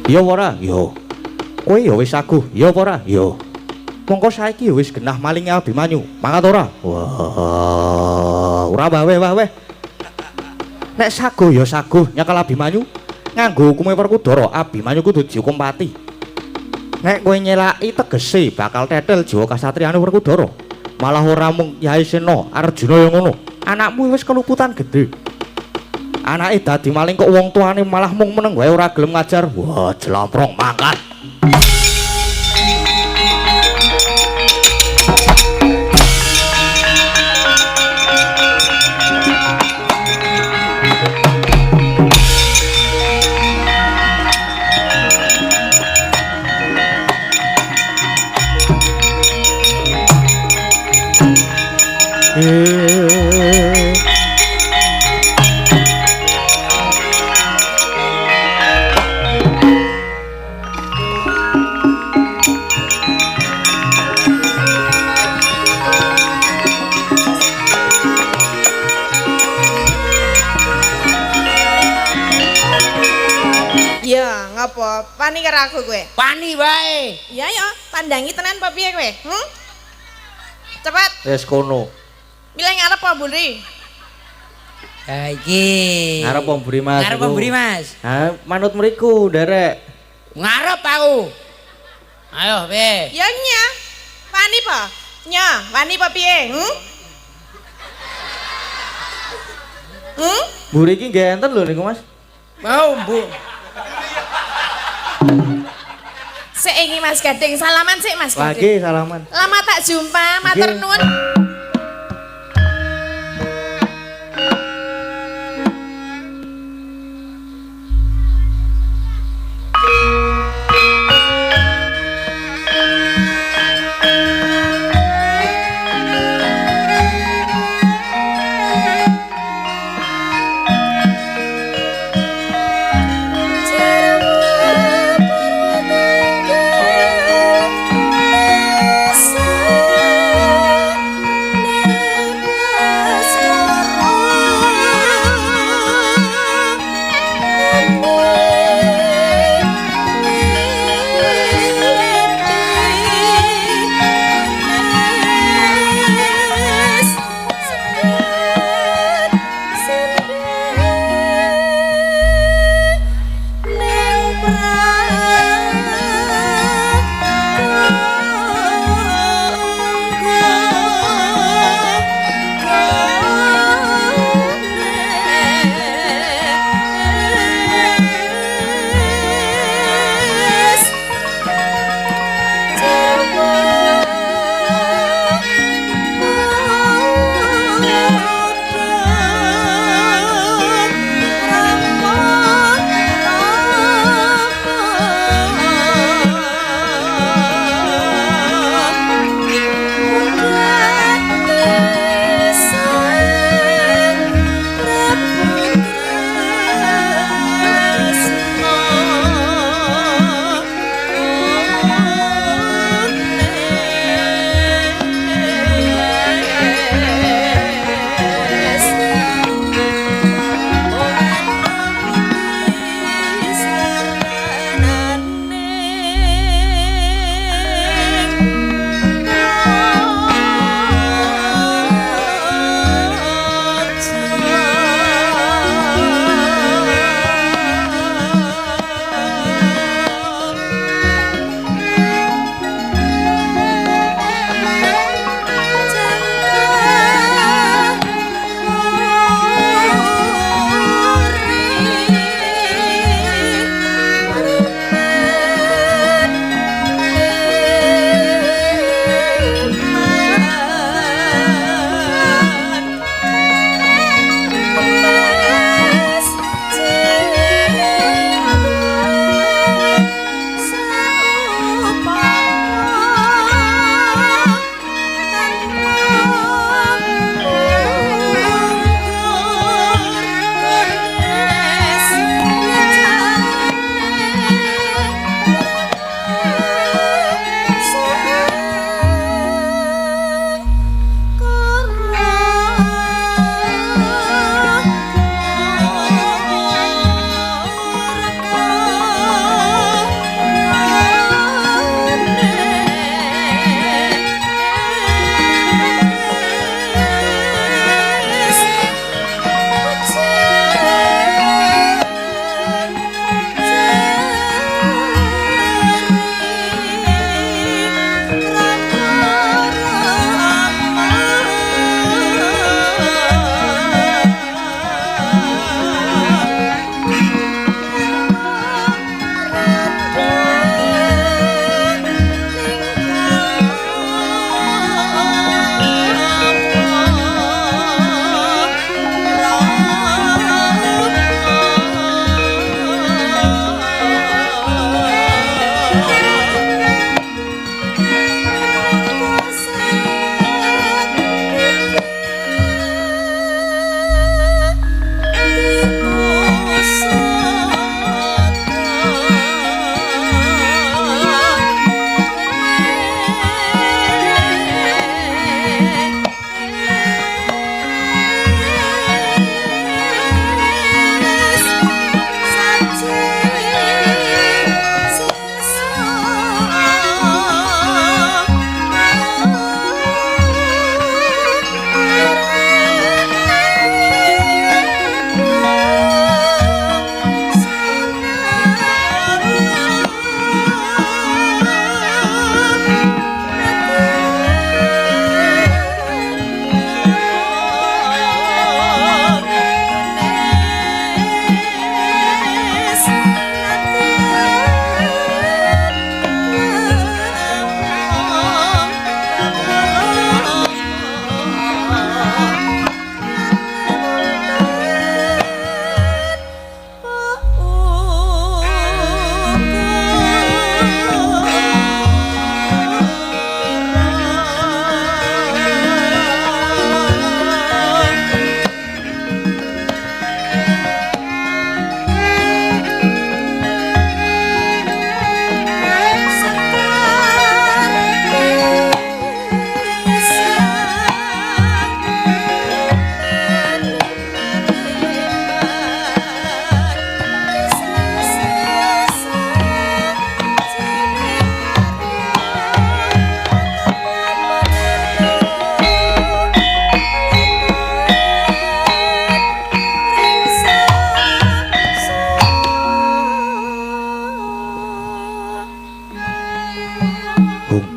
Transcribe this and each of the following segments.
Ya ora? Yo. Kowe ya wis saguh. Ya ora? Yo. Mongko saiki wis genah malinge Abimanyu. Mangkat ora? Wah, ora weh. Nek saguh ya saguh nyekel Abimanyu. Nganggo hukume Werkudara, Abimanyu kudu dihukum pati. Nek kowe nyelaki tegese bakal tetel jiwa kasatriyane Werkudara. Malah ora mung Yai Sena, Arjuna yang ngono. Anakmu wis keluputan gede. Anake dadi maling kok wong tuane malah mung meneng wae ora gelem ngajar. Wah, jelomprong mangkat. Ya, ngapa? Pani karo aku kowe? Pani wae. Iya ya, tandangi tenan apa piye kowe? Cepet, Wis kono. milih ngarep apa mburi? Ha iki. Ngarep pemburi Mas. Ngarep pemburi Mas. Ha, manut mriku, nderek. Ngarep aku. Ayo, piye? Ya nya. Wani apa? Nya, wani apa piye? Mburi iki nggih enten lho niku Mas. Mau, Bu. Sik iki Mas Gading, salaman sik Mas Gading. Lagi salaman. Lama tak jumpa, matur Nggih. nuwun.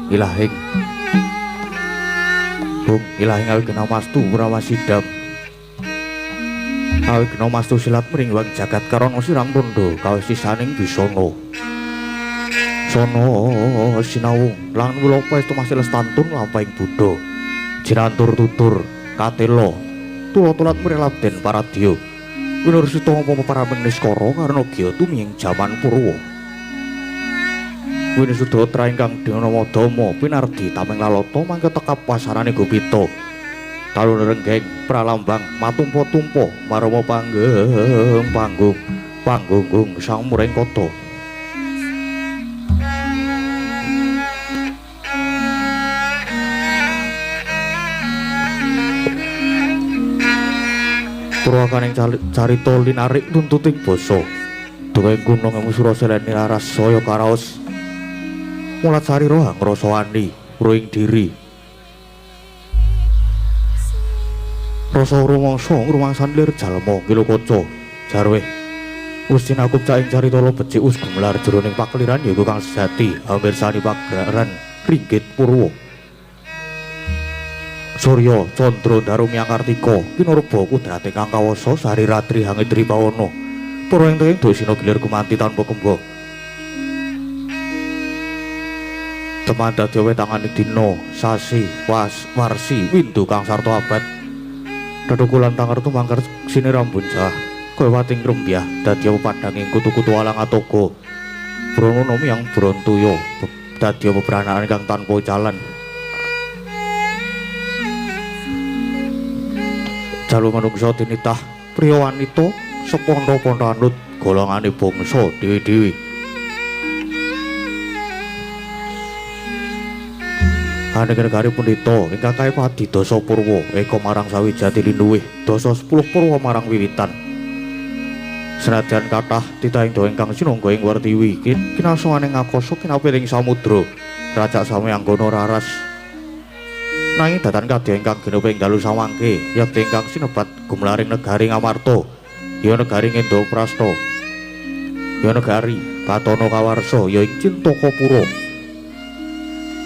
Ilahing Bung ilahing awi kena mastu Prawasidam awi kena mastu silat mringwang jagat karana sirang tondo kawisisaning bisana sono sinawung lan kula paestu masih lestantun lampahing Buddha jirantur tutur katela tulat-tulat mrelabden paradya winursita apa paraming niskara karena gya tumiying jaman purwa Winisudotra ingkang dinama Dama pinardi tameng lalata mangke tekap pasarane Gopita talun renggeng pralambang matumpa-tumpa marama panggung sang muring kata Purwakaning carita linarik tuntuting basa dongeng gunung emu Suraseleni laras saya karaos mulat sarira ngrasa wani ruing diri rasa rumangsa ngrumangsani lir jalma Kilokaca jarwe wis sinakup cak ing carita lo becik wis gumelar jroning pakeliran yaiku kang sejati hampir sani pagelaran Ringgit Purwa Surya Candra Darumya Kartika kinurba kudrate kang kawasa sari ratri hangitri pawana para ing dosina gilir gumanti tanpa kemba teman dadi wetanganing dina sasi warsi windu kang sarta abad tetukulan tangertu mangker sini rambunja kowe wating rembyah dadi padhanging kutu-kutu alang atoga brono yang brontoya dadi pebranakan kang tanpa jalan jalu manungsa tinitah priya wanita sepondo-pondo anut golongane bangsa dewi-dewi Negari Pundita ingkang kaepati Dasa Purwa eka marang sawijati linuwih Dasa 10 Purwa marang wiwitan senadyan kathah titahing dawa ingkang sinangga ing Wertiwi kinasoaning akasa kinapiring samudra rajak sami anggana raras nanging datan kadya ingkang gineping dalu samangke yakti ingkang sinebat gumlaring negari Ngamarta ya negari Ngendraprasta ya negari Batana Kawarsa ya ing Cintakapura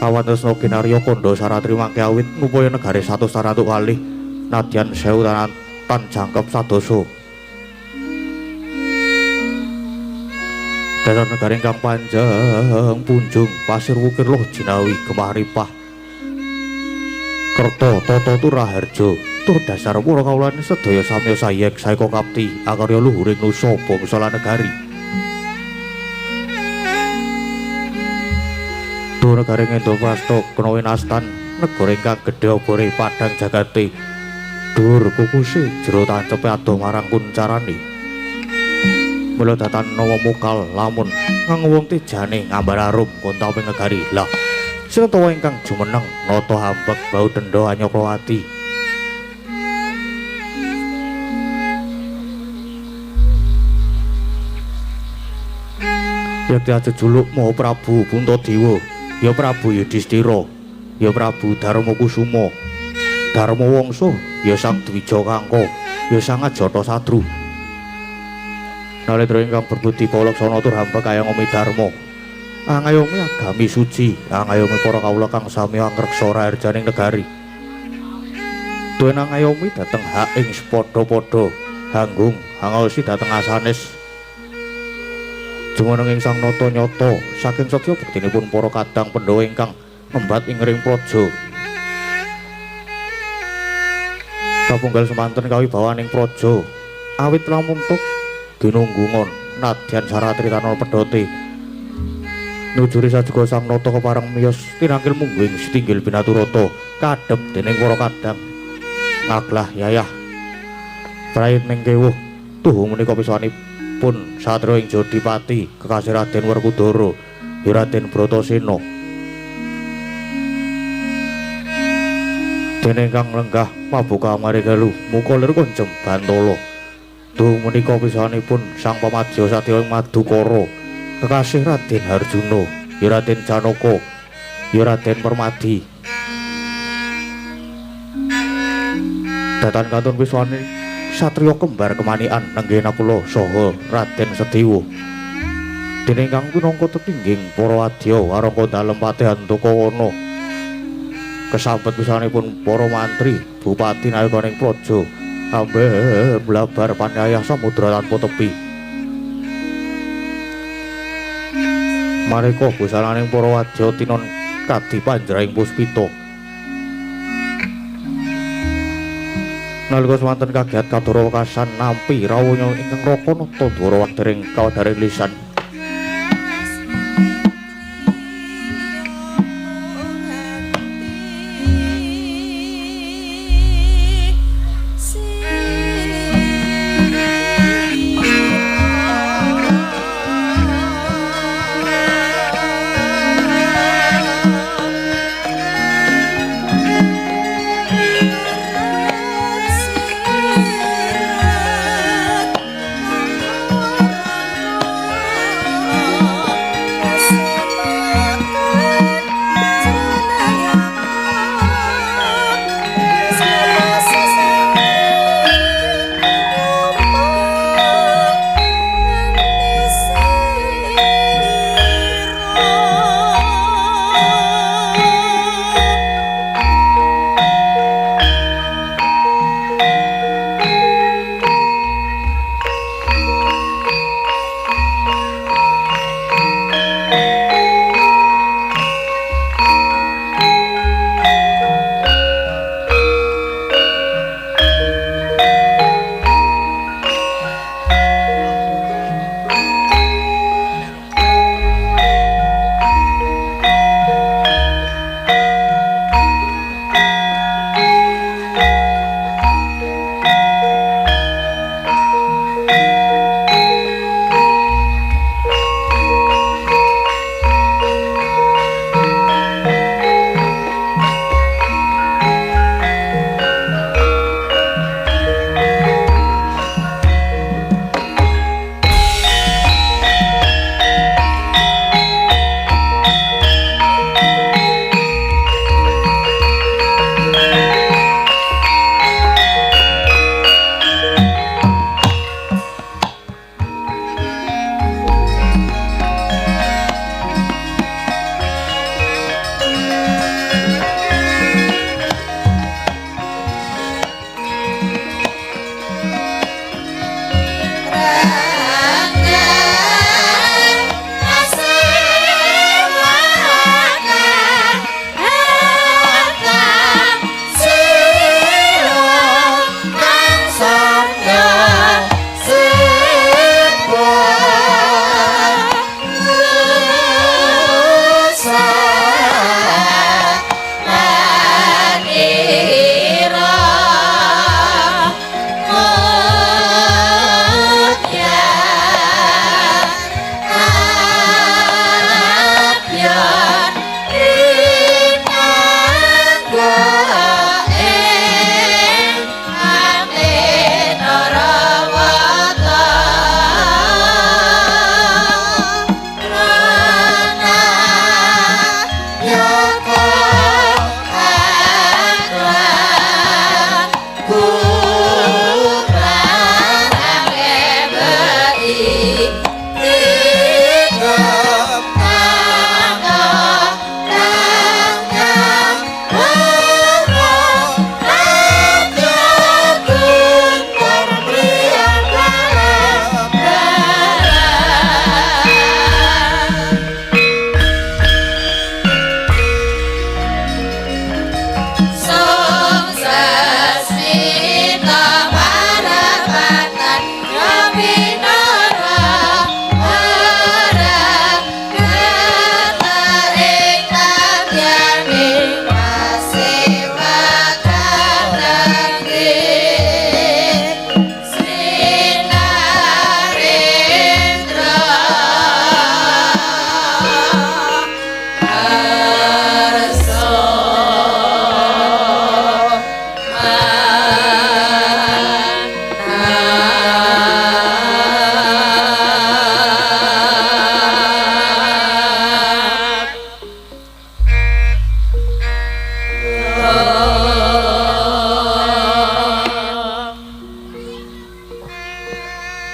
Kawan tresna kinarya kandha saratri mangke awit ngupaya negari 100 tarantuk kalih nadyan 1000 tan jangkep sadasa dasar negari ingkang panjang punjung pasir wukir loh jinawi Gemah-ripah Kerta Tata Turaharja tur dasar para kawulane sedaya samya sayek saeka kapti akarya luhuring nusa bangsa lan negari negara Ngendraprasta kena winastan negara ingkang gedhe obore padhang jagate dhuwur kukuse jero tancepe adoh marang kuncarane mula datan nawa mukal lamun ngangwong tejane ngambar arum kontawing negari lah sinetawa ingkang jumeneng nata hambek bau denda Anyakrawati yakti ajejuluk Maha Prabu Puntadewa ya Prabu Yudhistira ya Prabu Darmakusuma Darmawangsa ya Sang Dwija Kangka ya Sang Ajatasatru nalika ingkang berbudi palaksana tur hamba kayangomi dharma angayomi agami suci angayomi para kawula kang sami angreksa raharjaning negari duwe angayomi dhateng hak ing padha-padha hanggung hangosi dhateng asanes jumeneng ing sang nata nyata saking setya bektinipun para kadang Pandhawa ingkang ngembat ing ring praja kapunggal semanten kawibawaning praja awit lamuntuk ginunggungon nadyan saratri tanpa pedhote nujuri sajuga sang nata kepareng miyos tinangkil mungging setinggil binaturata kadhep dening para kadang ngaglah yayah prayit ning kewuh tuhu menika pisanipun satria ing Jodipati kekasih Raden Werkudara Raden Bratasena dene kang lenggah mabuka marigalu muka lir konjem Bantala tuh menika pisanipun sang pamadya sadya ing Madukara kekasih Raden Harjuna Raden Janaka Raden Permadi datan kantun piswane satriya kembar kemanikan nenggena kula saha Raden Sedewa Dene ingkang pinangka tetingging para wadya warangka dalem Patihan Tokowono. Kesambet pisanipun para mantri, bupati nayakaning praja ambe blabar panyayah samudra tanpa tepi. Mareka busananing para wadya tinon kadi panjraing puspita. Nalika semanten kagiat kadoro wekasan nampi rawuhnya ingkang rakana tandara wadering kawadaring lisan.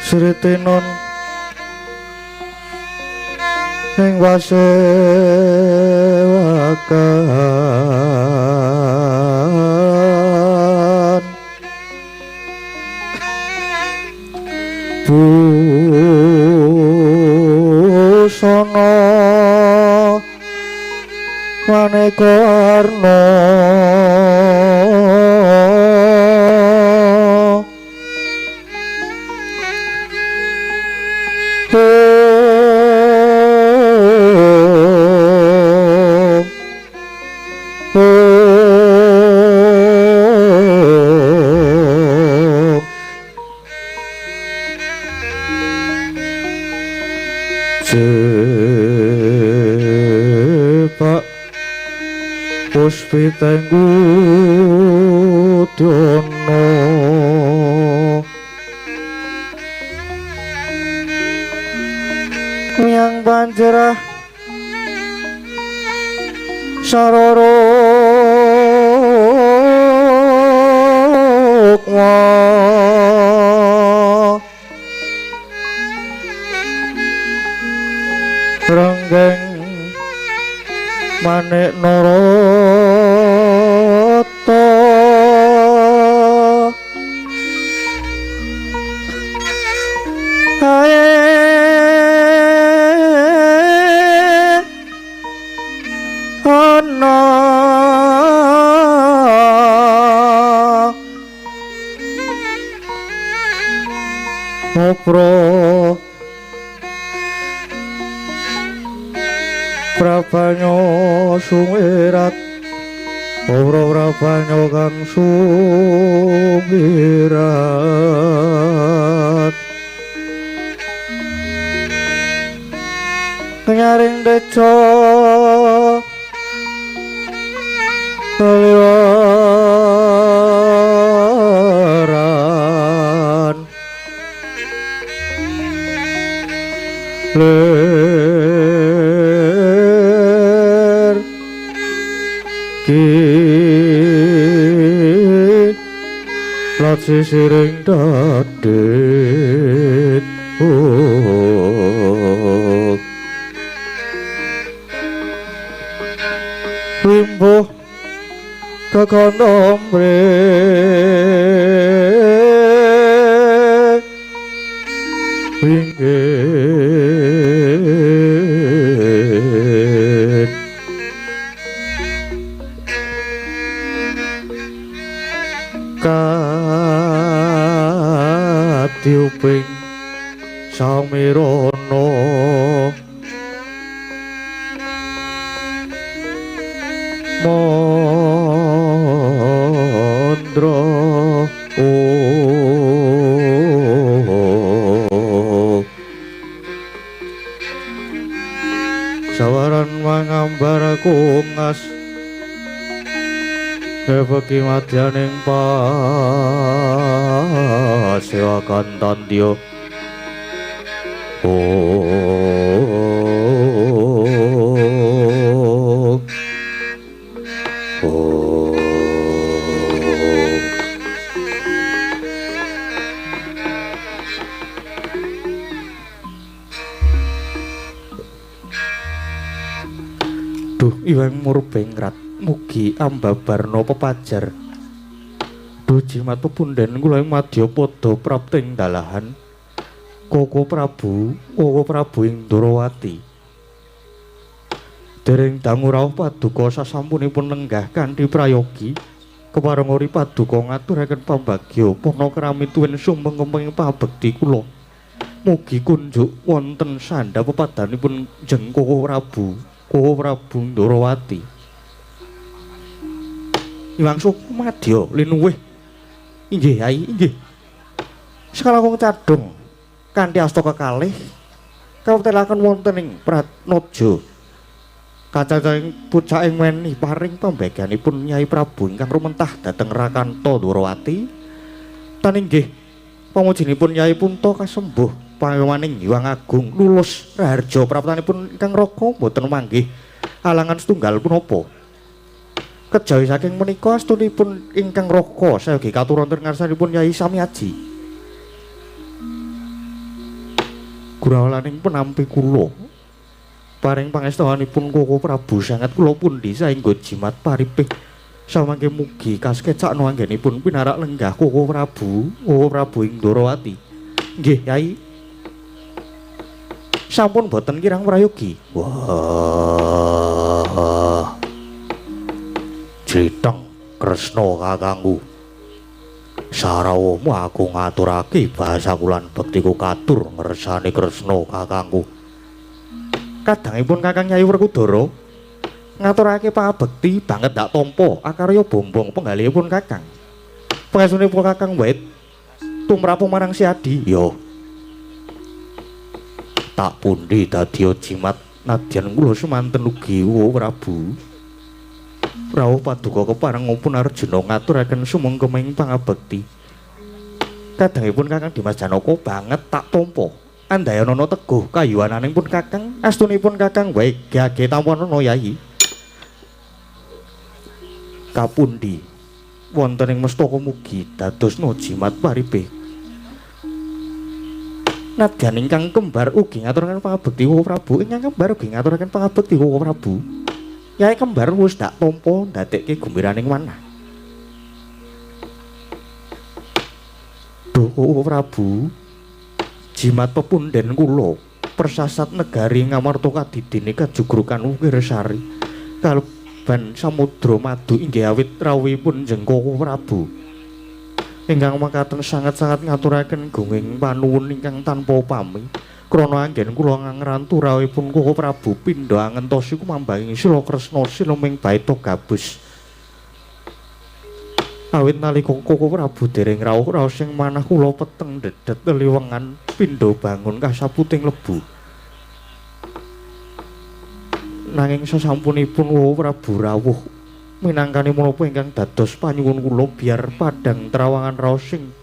Sritenon ing pasewakan busana maneka warna Jepak Puspitenggu Dyono yang banjerah saroro renggeng manik narata ana ngopro prabanyo sumirat ora prabanyo kang sumirat nyaring deca kaliwaran ler ki lat sisiring dadet rimbuh kekondom pinggir katiuping samirana mandra sawaran mangambar kungas kepeki madyaning pasewakan tandya Duh iwang murbengrat mugi ambabarna pepajar duh jimat pepunden kula ing madya padha prapting dalahan Koko Prabu Indrawati dereng dangu rawuh paduka sasampunipun lenggah kanthi prayogi kepareng ori paduka ngaturaken pambagya pana krami tuwin sumeng-kemeng pabekti kula mugi kunjuk wonten sandha pepadanipun jeng Koko Prabu Indrawati Iwang Sumadya linuwih inggih Yai inggih sakalangkung cadung kanthi asta kekalih kawetelaken wonten ing Pratnaja kacacaing pucaking weni paring pambagyanipun Nyai Prabu ingkang rumentah dhateng Rakanta Ndrawati tan inggih pamujinipun Nyai Punta kasembuh pangawaning Hyang Agung lulus raharja praptanipun ingkang raka boten manggih alangan setunggal punapa kejawi saking menika astunipun ingkang raka sayogi katuron ngarsanipun Nyai Samyaji guralaning penampi kula Paring pangestunipun Koko Prabu sanget kula pundi saengga jimat paripih samangke mugi kaskecakno anggenipun pinarak lenggah Koko Prabu ing Ndorowati. Nggih, Yai. Sampun boten kirang prayogi. Wah. Criteng Kresna kakangku. Sarawamu aku ngaturake basa kulan bektiku katur ngersani Kresna kakangku. Kadangipun Kakang Nyai Werkudara ngaturake pangabekti banget dak tampa akarya bombong penggalihipun Kakang. Pangestunipun Kakang Wait tumrap marang Si Adi. Yo. Tak pundi dadi jimat nadyan kula semanten ugi Prabu. Rawuh paduka kepareng ngupun Arjuna ngaturaken sumengkeming pangabekti. Kadangipun Kakang Dimas Janaka banget tak tampa. Andayana teguh kayuananing pun Kakang, astunipun Kakang wae gage tampanana Yai. Kapundi wonten ing mestaka mugi dadosna jimat paripih. Nadyan ingkang kembar ugi ngaturaken pangabekti Koko Prabu, ingkang kembar ugi ngaturaken pangabekti Koko Prabu. Yai kembar wis dak tampa ndadekke gembiraning manah. Duh Koko Prabu, jimat pepunden kula persasat negari Ngamarta kadidene kajugrukan Wirsari kaleban samudra madu inggih awit rawuhipun njeng Koko Prabu ingkang makaten sanget-sanget ngaturaken gunging panuwun ingkang tanpa pami krana anggen kula ngrantu rawuhipun Koko Prabu pindha angentosi kumambanging sila Kresna siluming baita gabus. Awit nalika Koko Prabu dereng rawuh sing manah kula peteng dedet liwengan pindha bangun kasaputing lebu. Nanging sasampunipun Koko Prabu rawuh minangkani menapa ingkang dados panyuwun kula biar padhang trawangan raos sing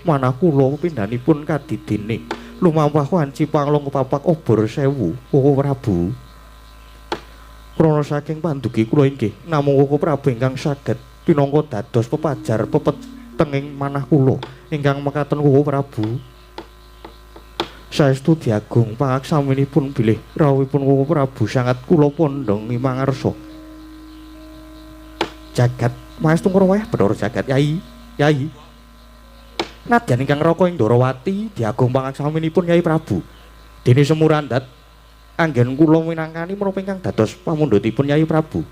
manah kula pindhanipun kadidene lumampah wanci panglong kepapak obor sewu Koko Prabu. Krana saking pandugi kula inggih namung Koko Prabu ingkang saged pinangka dados pepajar pepetenging manah kula ingkang mekaten Koko Prabu. Saestu diagung pangaksaminipun bilih rawuhipun Koko Prabu sangat kula pondhong mimangarsa. Jagat maestung kraweh Bathara Jagat Yai. Yai. Nadyan ingkang raka ing Ndorowati diagung pangaksaminipun Yai Prabu. Dene semurandat anggen kula minangkani menapa ingkang dados pamundhutipun Yai Prabu.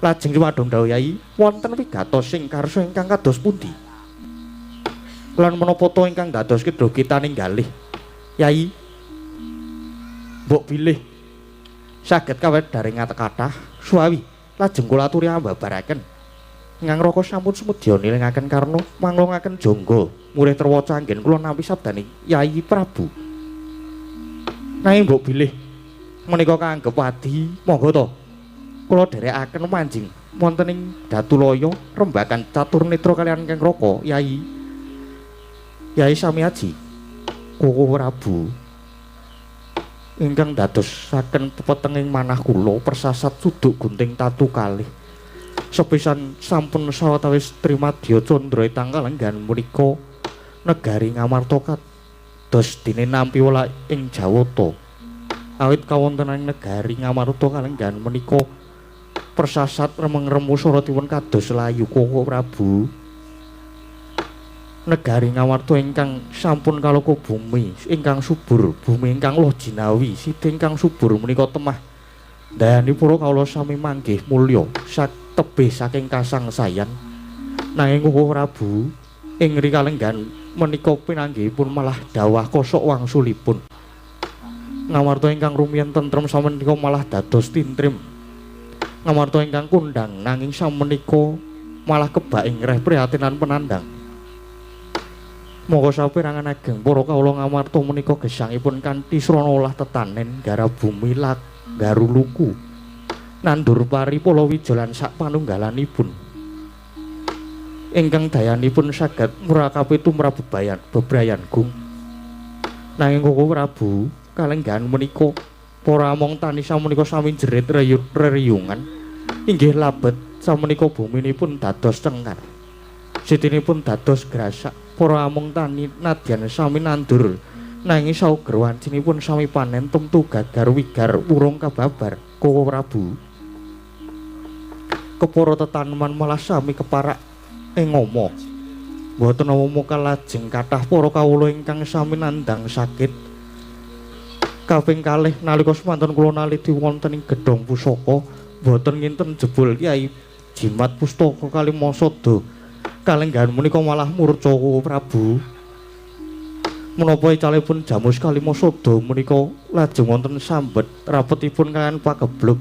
Lajeng sumadong dawuh Yai, wonten wigatos sing karsa ingkang kados pundi? Lan menapa to ingkang dados kedha kita ninggalih? Yai, mbok bilih saged kawedaring kathah suawi lajeng kula aturi ambabaraken. Ingkang raka sampun sumedya nilingaken karna manglongaken jangga murih terwaca anggen kula nampi sabdaning Yai Prabu. Nanging mbok bilih menika kaanggep wadi, monggo to kula dherekaken manjing wonten ing Datulaya rembakan catur netra kaliyan Kang Raka Yai. Yai sami aji Koko Prabu ingkang dadosaken pepetenging manah kula persasat suduk gunting tatu kalih sepisan sampun sawetawis trimadya candra tanggal enggan menika negari Ngamarta kados dene nampi wala ing Jawata. Awit kawontenan negari Ngamarta kalenggan menika persasat remeng-remu saratipun kados layu Koko Prabu. Negari Ngamarta ingkang sampun kaloka bumi ingkang subur, bumi ingkang loh jinawi, siti ingkang subur menika temah dayanipun kawula sami manggih mulya tebih saking kasangsayan. Nanging Koko Prabu ing rikalenggan menika pinanggihipun malah dawah kosok wangsulipun. Ngamarta ingkang rumiyin tentrem samenika malah dados tintrim. Ngamarta ingkang kondang nanging samenika malah kebak ing reh prihatinan penandang. Monggo saperangan ageng para kawula Ngamarta menika gesangipun kanthi srana olah tetanen gara bumi lak garuluku nandur pari Palawijaya lan sak panunggalanipun ingkang dayanipun saged murakapi tumrap bebrayan gung. Nanging Koko Prabu kalenggan menika para among tani samenika sami jerit reriyungan inggih labet samenika buminipun dados cengkar sitinipun dados grasak para among tani nadyan sami nandur Nanging sauger wancinipun sami panen temtu gagar wigar urung kababar Kowo Prabu. Kepara tetaneman malah sami keparak ing ngoma. Mboten awuh lajeng kathah para kawula ingkang sami nandhang sakit. Kaping kalih nalika semanten kula naliti wonten ing gedhong pusaka mboten nginten jebul Kyai Jimat Pustaka Kalimasada. Kalenggahan menika malah murca Kowo Prabu. Menapa icalipun Jamus Kalimasada menika lajeng wonten sambet rapetipun kaliyan pageblug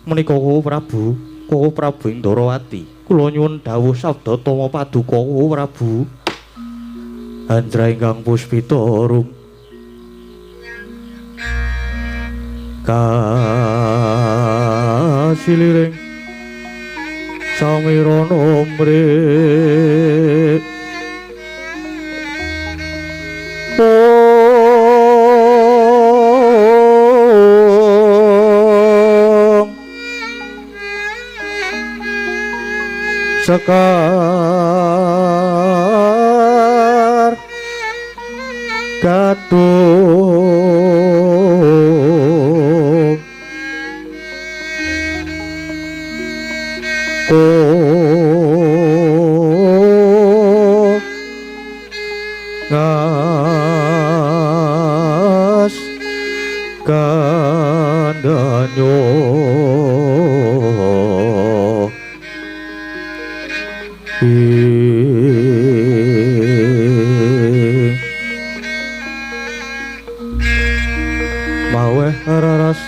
menika Kowo Prabu Indrawati. Kula nyuwun dawuh sabda tama paduka Kowo Prabu. Andra ingkang puspita rum kasiliring samirana mrih sekar gadung ngas kandanyo maweh raras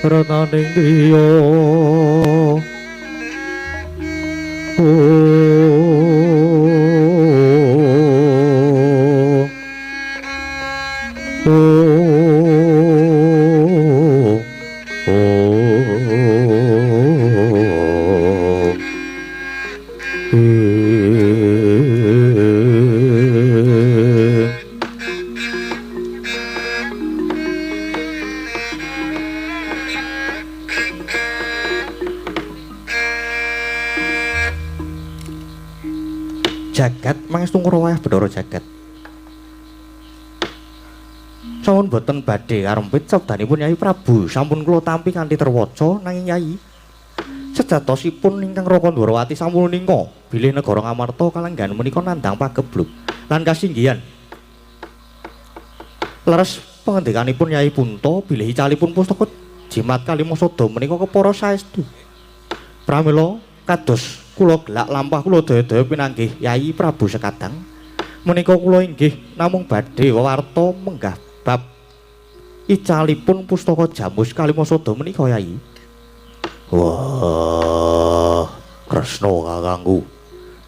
rataning griya jagat mangestu ngrawayah Bathara Jagat. Sampun boten badhe karempit sabdanipun Nyai Prabu, sampun kula tampi kanthi terwaca nanging Nyai sejatosipun ingkang Raka Ndwarawati sampun nika bilih negara Ngamarta kalenggan menika nandhang pageblug lan kasinggihan. Leres pangendikanipun Nyai Punta bilih icalipun pustaka Jimat Kalimasada menika kepara saestu. Pramila kados kula gelak lampah kula daya-daya pinanggih Yai Prabu Sekadang menika kula inggih namung badhe wewarta menggah bab icalipun pustaka Jamus Kalimasada menika Yai. Wah, Kresna kakangku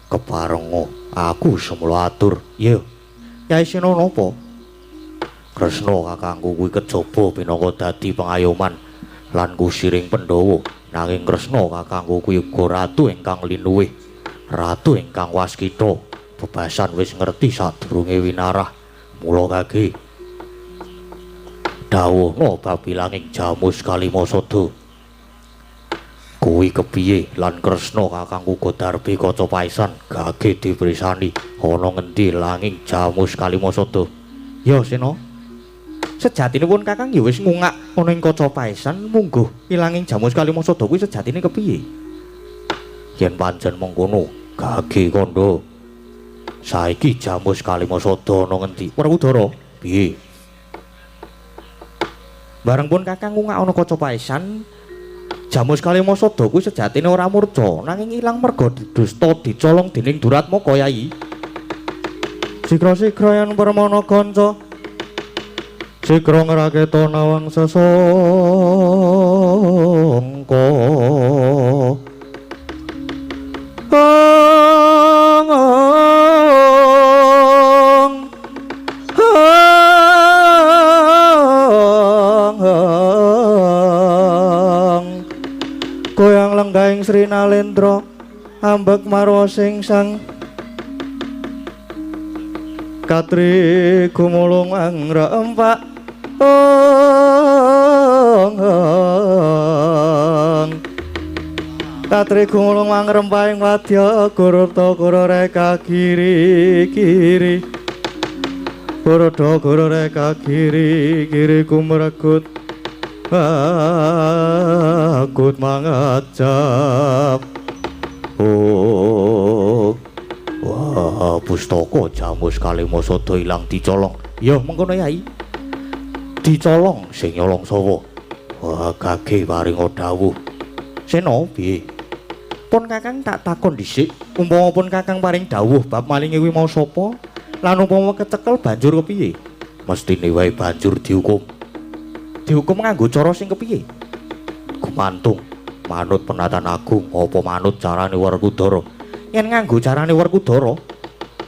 keparenga aku semula atur. Iya. Yai Sena napa? Kresna kakangku kuwi kejaba pinangka dadi pengayoman lan kusiring Pandhawa. Nanging Kresna kakangku kuwi uga ratu ingkang linuwih, ratu ingkang waskita. Bebasan wis ngerti sadurunge winarah. Mula kage dawuhna bab ilanging Jamus Kalimasada. Kuwi kepiye lan Kresna kakangku Godarbe Kaca Paisan gage diprisani ana ngendi langing Jamus Kalimasada? Ya Sena. Sejatinipun Kakang ya wis ngungak ana ing Kaca Paisan mungguh ilanging Jamus Kalimasada kuwi sejatine kepiye? Yen pancen mengkono, gage kandha. Saiki Jamus Kalimasada ana ngendi? Werkudara, piye? Bareng pun Kakang ngungak ana Kaca Paisan, Jamus Kalimasada kuwi sejatine ora murca, nanging ilang merga didusta dicolong dening Duratmaka Yai. Sigra-sigra yen permana kanca Sigra ngraketa nawang sesangka goyang lenggahing Sri Nalendra ambek marwa sing sang Katri gumulung angrempak Katri gumulung angrempaing wadya gurta guru reka kiri-kiri Kurodo kuroreka kiri kumrekut akut mangajab. Oh, wah, pustaka Jamus Kalimasada ilang dicolong. Ya mengkono Yai. Dicolong sing nyolong sapa? Wah, gage paring dawuh. Sena piye? Pun Kakang tak takon dhisik, umpama pun Kakang paring dawuh bab malinge kuwi mau sapa? Lan umpama kecekel banjur kepiye? Mestine wae banjur dihukum. Dihukum nganggo cara sing kepiye? Gumantung manut penatan agung apa manut carane Werkudara. Yen nganggo carane Werkudara,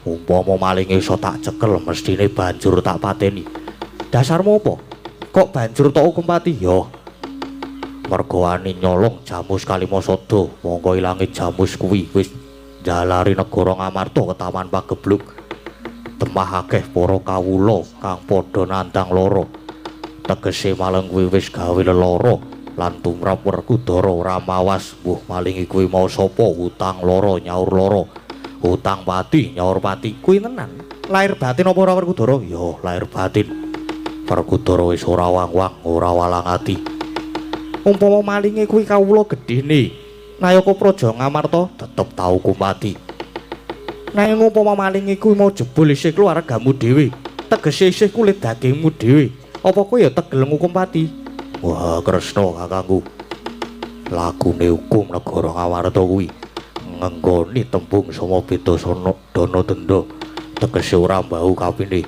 umpama malinge iso tak cekel mestine banjur tak pateni. Dasarmu apa? Kok banjur tak hukum pati? Ya. Mergo wani nyolong Jamus Kalimasada, mongko ilange Jamus kuwi wis njalari negara Ngamarta ketaman pagebluk. Temah akeh para kawula kang padha nantang lara. Tegese maleng kuwi wis gawe lelara lan tumrap Werkudara ora mawas mbuh malingi kuwi mau sapa utang lara nyaur lara. Utang pati nyaur pati kuwi tenan. Lahir batin apa ora Werkudara? Ya, lahir batin. Werkudara wis ora wang-wang, ora walang ati. Umpama malinge kuwi kawula gedhene Nayaka Praja Ngamarta tetep tau kumati. Nanging umpama malinge kuwi mau jebul isih keluargamu dhewe, tegese isih kulit dagingmu dhewe, apa kowe ya tegel ngukum pati? Wah, Kresna kakangku. Lagune hukum negara Ngamarta kuwi ngenggoni tembung sama beda sono dana denda, tegese ora mbau kapine.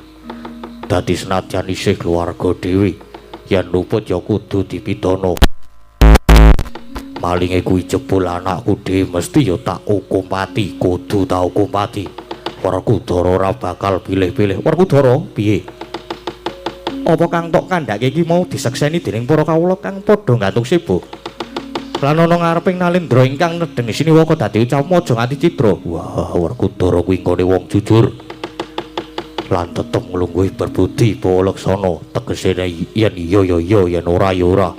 Dadi senadyan isih keluarga dhewe, yen luput ya kudu dipidana. Malinge kuwi jebul anakku dhewe mesti ya tak hukum pati, kudu tak hukum pati. Werkudara ora bakal pilih-pilih. Werkudara piye? Apa kang tok kandhake iki mau disekseni dening para kawula kang padha nggantung sibuk? Lan ana ngareping Nalendra ingkang nedeng Siniwaka dadi ucap aja nganti citra. Wah, Werkudara kuwi nggone wong jujur. Lan tetep nglungguhi berbudi palaksana, tegese yen iya ya iya, yen ora ya ora.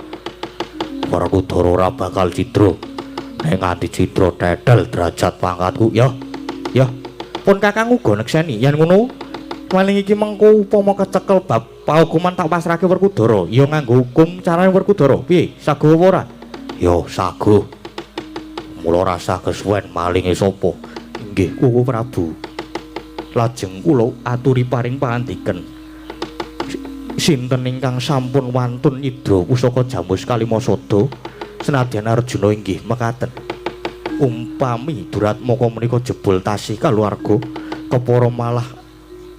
Werkudara ora bakal citra. Nek nganti citra tetel derajat pangkatku, ya. Ya. Pun Kakang uga nekseni yen ngono. Maling iki mengko upama kecekel bab pahukuman tak pasrahke Werkudara, ya nganggo hukum carane Werkudara. Piye? Saguh apa ora? Ya, saguh. Mula rasa kesuwen malinge sapa? Inggih, Kuku Prabu. Lajeng kula aturi paring pangandiken. Sinten ingkang sampun wantun nyidra pusaka Jamus Kalimasada senadyan Arjuna inggih mekaten. Umpami Duratmaka menika jebul tasih kaluwarga kepara malah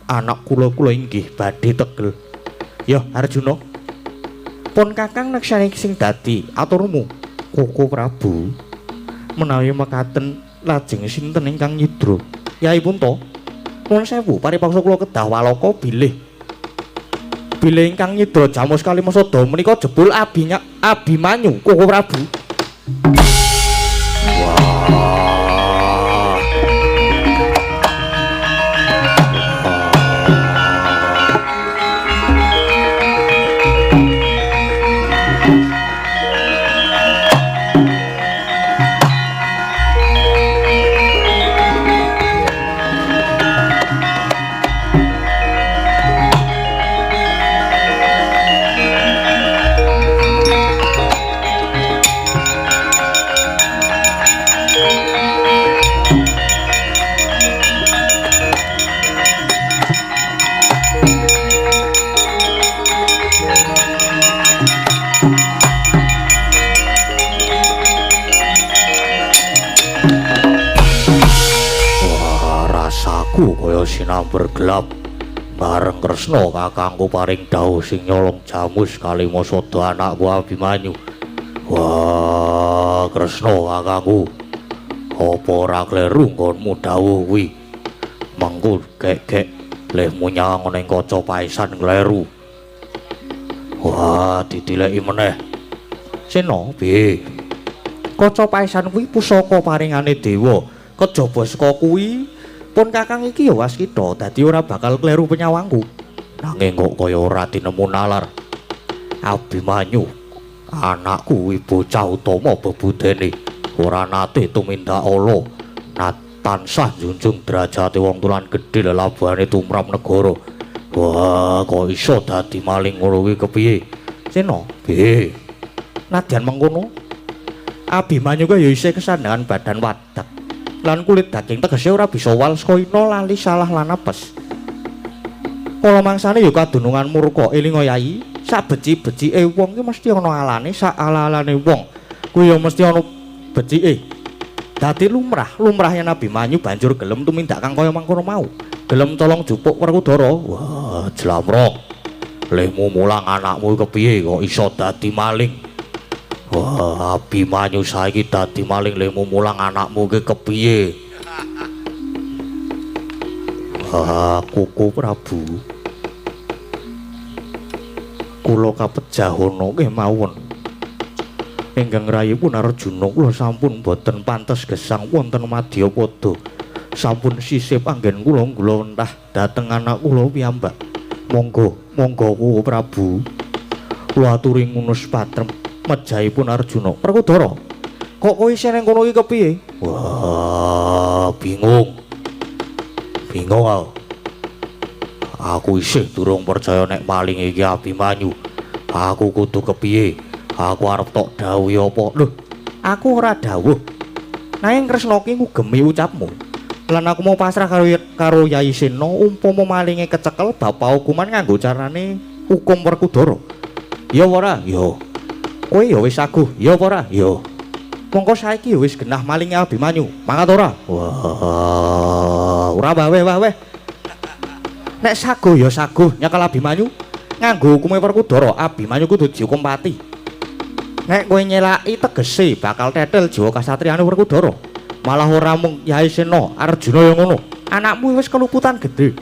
anak kula inggih badhe tegel. Ya Arjuna. Pun Kakang neksani sing dadi aturmu Koko Prabu. Menawi mekaten lajeng sinten ingkang nyidra? Yai Punta. Nuwun sewu paripaksa kula kedah walaka bilih ingkang nyidra Jamus Kalimasada menika jebul Abimanyu Koko Prabu. Kaya sinamber gelap bareng Kresna kakangku paring dawuh sing nyolong Jamus Kalimasada anakku Abimanyu. Wah, Kresna kakangku, apa ora kleru nggonmu dawuh kuwi? Mengko gek-gek lehmu nyawang ning kaca paesan kleru. Wah, ditileki meneh. Sena piye? Kaca paesan kuwi pusaka paringane dewa. Kejaba saka kuwi pun Kakang iki ya waskita dadi ora bakal kleru penyawangku. Nanging kok kaya ora tinemu nalar. Abimanyu anakku kuwi bocah utama bebudene, ora nate tumindak ala, tansah njunjung derajate wong tulan gedhe lelabane tumrap negara. Wah, kok iso dadi maling ngono kuwi kepiye? Sena, piye? Nadyan mengkono, Abimanyu kuwi ya isih kesandangan badan wadak. Lan kulit daging tegese ora bisa wal saka ina lali salah lan apes. Kala mangsane ya kadunungan murka elinga Yai, sak beci-becike wong ki mesti ana alane, sak ala-alane wong kuwi ya mesti ana becike. Dadi lumrah yen Abimanyu banjur gelem tumindak kang kaya mangkono mau. Gelem tolong jupuk Werkudara. Wah, jlamrok. Lehmu mulang anakmu kepiye kok iso dadi maling? Wah, Abimanyu saiki dadi maling lehmu mulang anakmu ki kepiye? Wah, Koko Prabu. Kula kapejahana kemawon. Ingkang rayipun Arjuna kula sampun boten pantes gesang wonten Madyapada. Sampun sisip anggen kula nglonthah dhateng anak kula piyambak. Monggo Koko Prabu. Kula aturi ngunus patrem mejahipun Arjuna. Werkudara, kok kowe isih nang kono iki kepiye? Wah, bingung aku. Aku isih durung percaya nek maling iki Abimanyu. Aku kudu kepiye? Aku arep tok dawuhi apa? Lho, aku ora dawuh. Nanging Kresna ki ngugemi ucapmu. Lan aku mau pasrah karo Yai Sena umpama malinge kecekel bapak hukuman nganggo carane hukum Werkudara. Ya ora? Ya. Kowe ya wis aguh. Ya ora? Ya. Mongko saiki ya wis genah malinge Abimanyu. Mangat ora? Wah, ora weh. Nek saguh ya saguh nyekel Abimanyu nganggo hukume Werkudara, Abimanyu kudu dihukum pati. Nek kowe nyelaki tegese bakal tetel jiwa kasatriyane Werkudara. Malah ora mung Yai Sena, Arjuna yang ngono. Anakmu wis keluputan gedhe.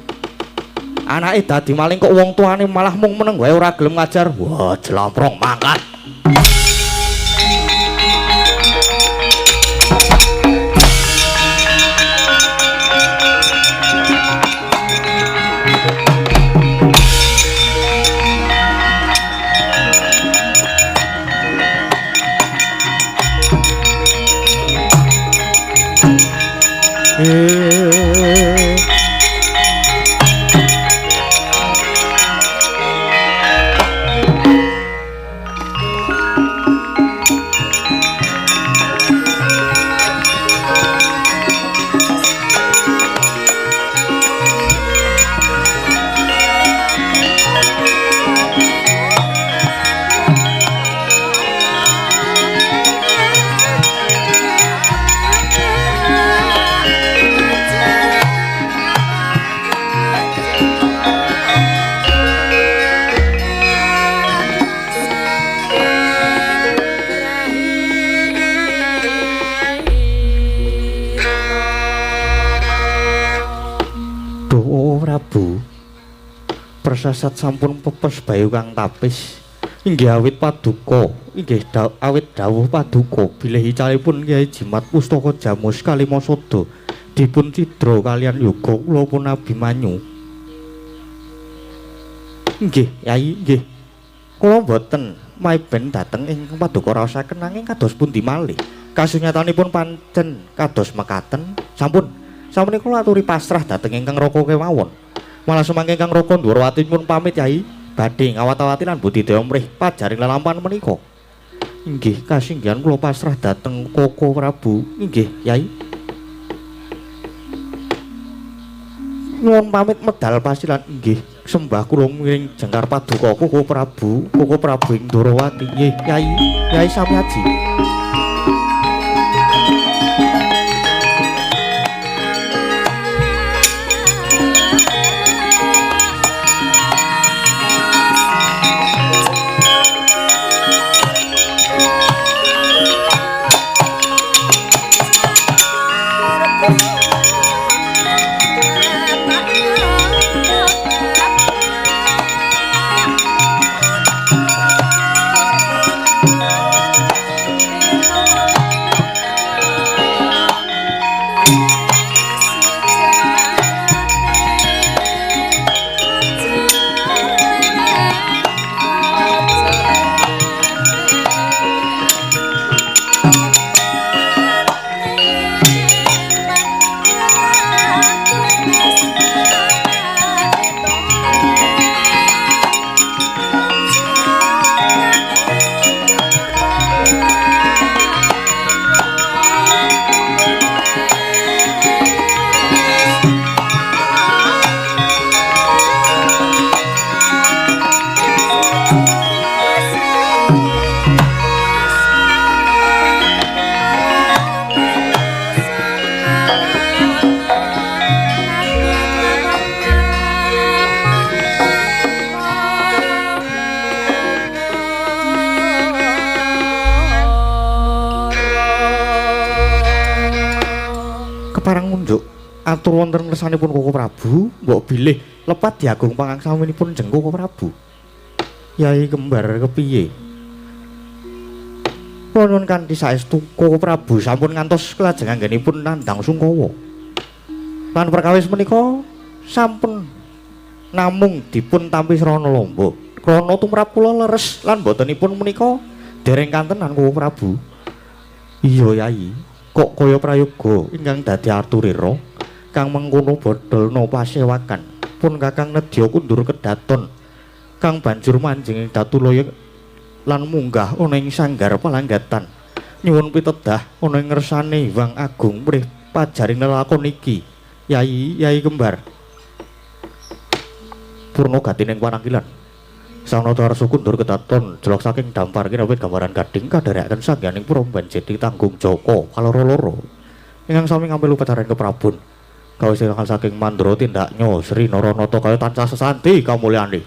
Anake dadi maling kok wong tuane malah mung meneng wae ora gelem ngajar. Wah, jlamprong mangkat. Persasat sampun pepes bayu kang tapis inggih awit paduka inggih awit dawuh paduka bilih icalipun Kyai Jimat Pustaka Jamus Kalimasada dipun cidra kalian yoga kula pun Abimanyu. Nggih Yai nggih kula boten maiben dhateng ing paduka raosaken nanging kados pundi malih kasunyatanipun pancen kados mekaten sampun kula aturi pasrah dhateng ingkang Raka kemawon. Malah semangke Kang Raka Ndwarawati pun pamit Yai badhe ngawat-awati lan budidaya mrih pajaring lelampahan menika. Inggih kasinggihan kula pasrah dhateng Koko Prabu. Inggih Yai. Nuwun pamit medal pasilan inggih sembah kula miring jengkar paduka Koko Prabu ing Ndwarawati. Nggih Yai sami aji. atur wonten ngersanipun Koko Prabu, mbok bilih lepat diagung pangangsaminipun jeng Koko Prabu. Yai kembar kepiye? Kula nyuwun kanthi saestu Koko Prabu sampun ngantos kelajeng anggenipun nandhang Sungkawa. Lan perkawis menika sampun namung dipun tampi srana lomba. Krana tumrap kula leres lan botenipun menika dereng kantenan Koko Prabu. Iya Yai, kok kaya prayoga ingkang dadi aturira kang mengkono bodol napa pasewakan pun Kakang nedya kundur kedaton kang banjur manjing ing Datulaya lan munggah ana ing sanggar palanggatan nyuwun pitedah ana ing ngersane Hyang Agung mrih pajaring lelakon iki. Yai kembar purna gatining panangkilan sang nata arsa kundur kedaton jelok saking dampar kinawit gambaran gading kadherekaken sangganing Pramban Jeti tanggung Jaka kaloro-loro ingkang sami ngambil upacara keprabun kawis ingkang saking Mandra tindaknya Sri Naranata kaya tansah sesanti kamulyane.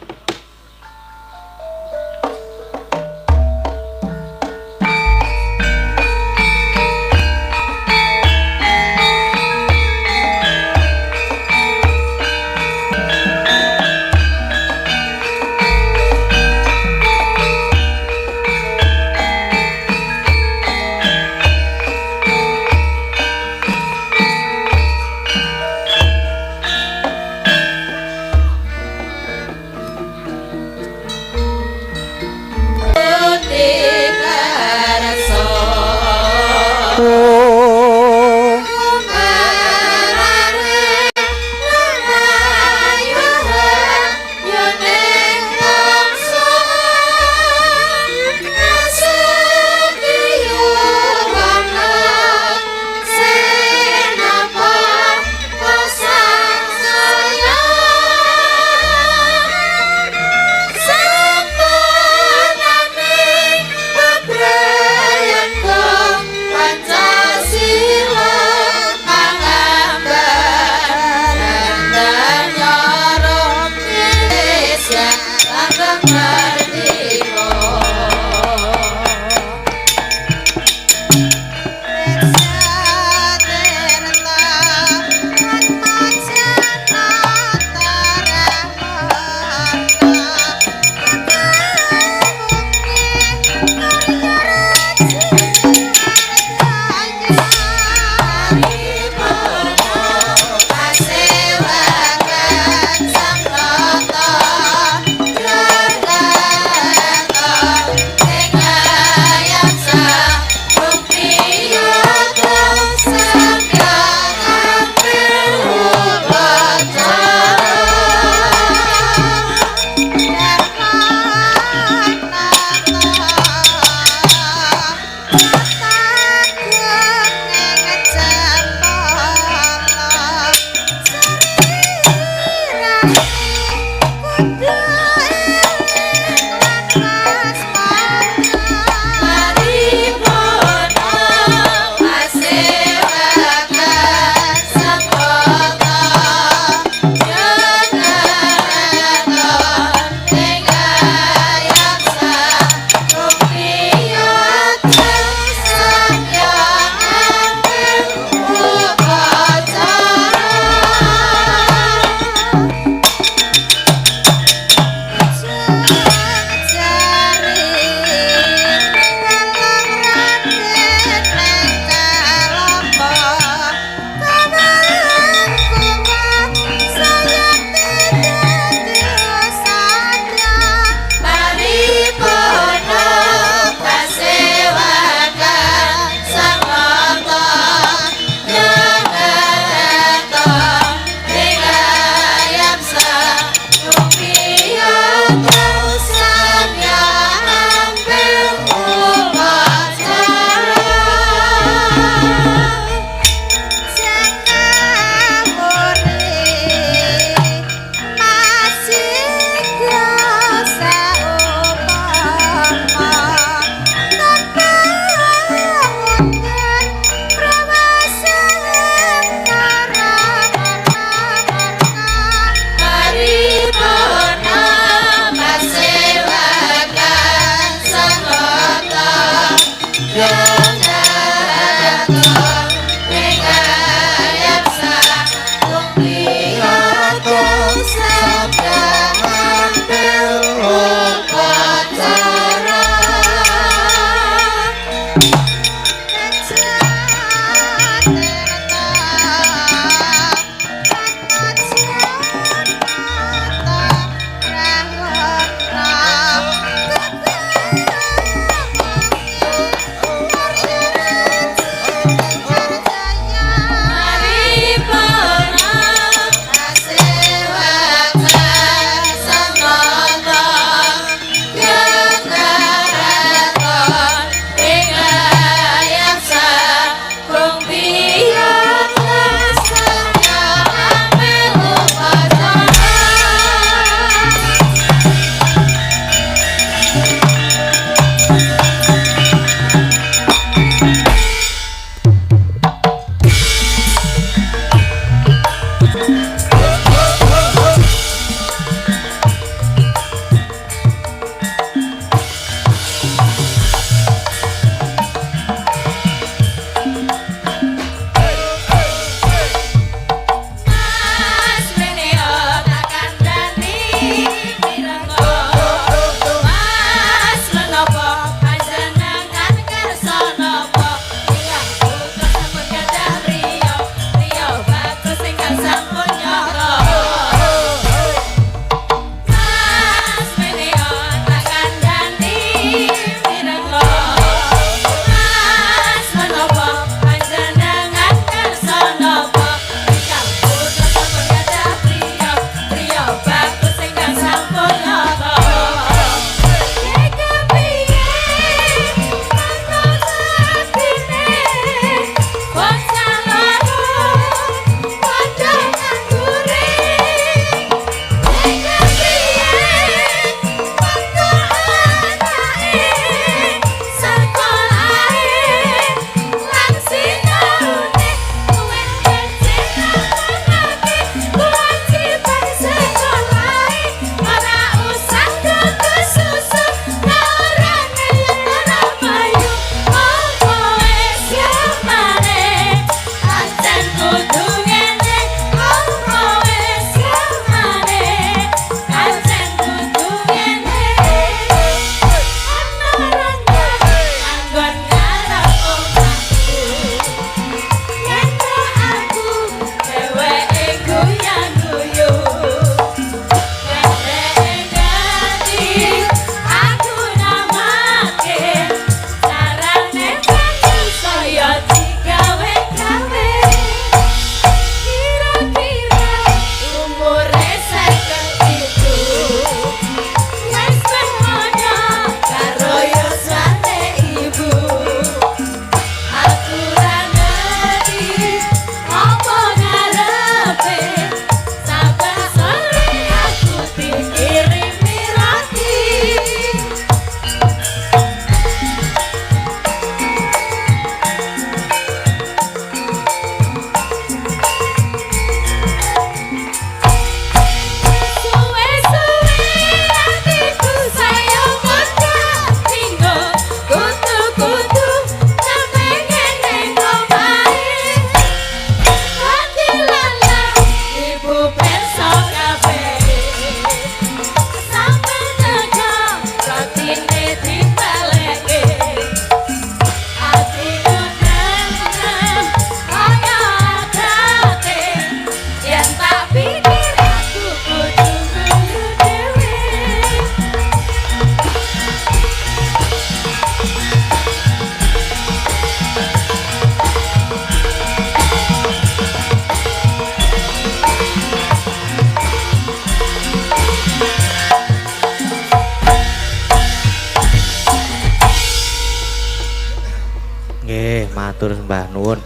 Nggih, matur sembah nuwun.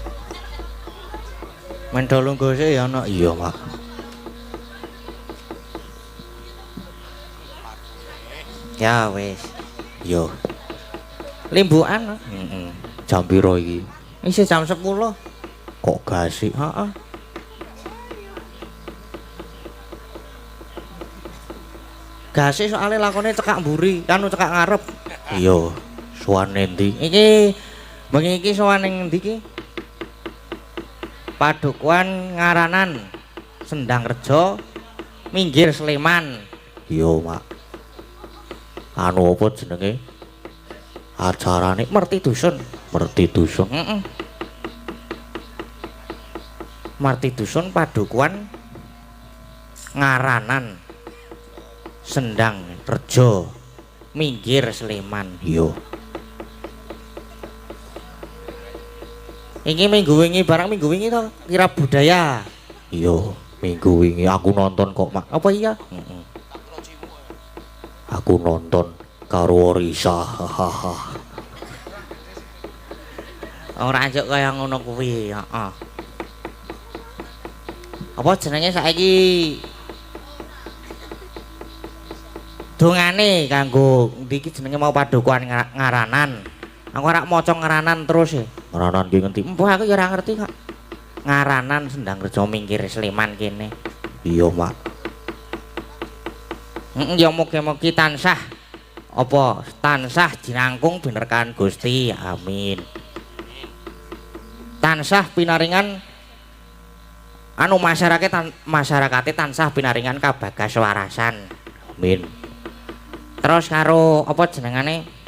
Mentol lunggose ya ana. Iya, Mak. Ya wis. Yo. Limbukan. Heeh. Jam piro iki? Isih jam 10. Kok gasik? Heeh. Gasik soalnya lakone cekak mburi, kanu cekak ngarep. Iya. Sowan endi? Iki bengi iki sowan ning endi iki? Padukuhan Ngaranan, Sendang Rejo, Minggir Sleman. Iya, Mak. Anu apa jenenge? Acarane Merti Dusun. Merti Dusun. Heeh. Merti Dusun Padukuhan Ngaranan, Sendang Rejo, Minggir Sleman. Iya. Iki minggu wingi barang minggu wingi to kira budaya. Iya, minggu wingi aku nonton kok, Mak. Apa iya? Heeh. Aku nonton karo Risa. Ora anjuk kaya ngono kuwi, heeh. Apa jenenge saiki? Dongane kanggo ndi iki jenenge mau Padukuhan Ngaranan. Aku ora maca Ngaranan terus e. Ngaranan ki ngendi? Empuh aku ya ora ngerti kok. Ngaranan Sendang Rejo Minggir Sleman kene. Iya, Mak. Ya mugi-mugi tansah apa tansah jinangkung binerkan Gusti. Amin. Tansah pinaringan anu masyarakate tansah pinaringan kabagas warasan. Amin. Terus karo apa jenengane?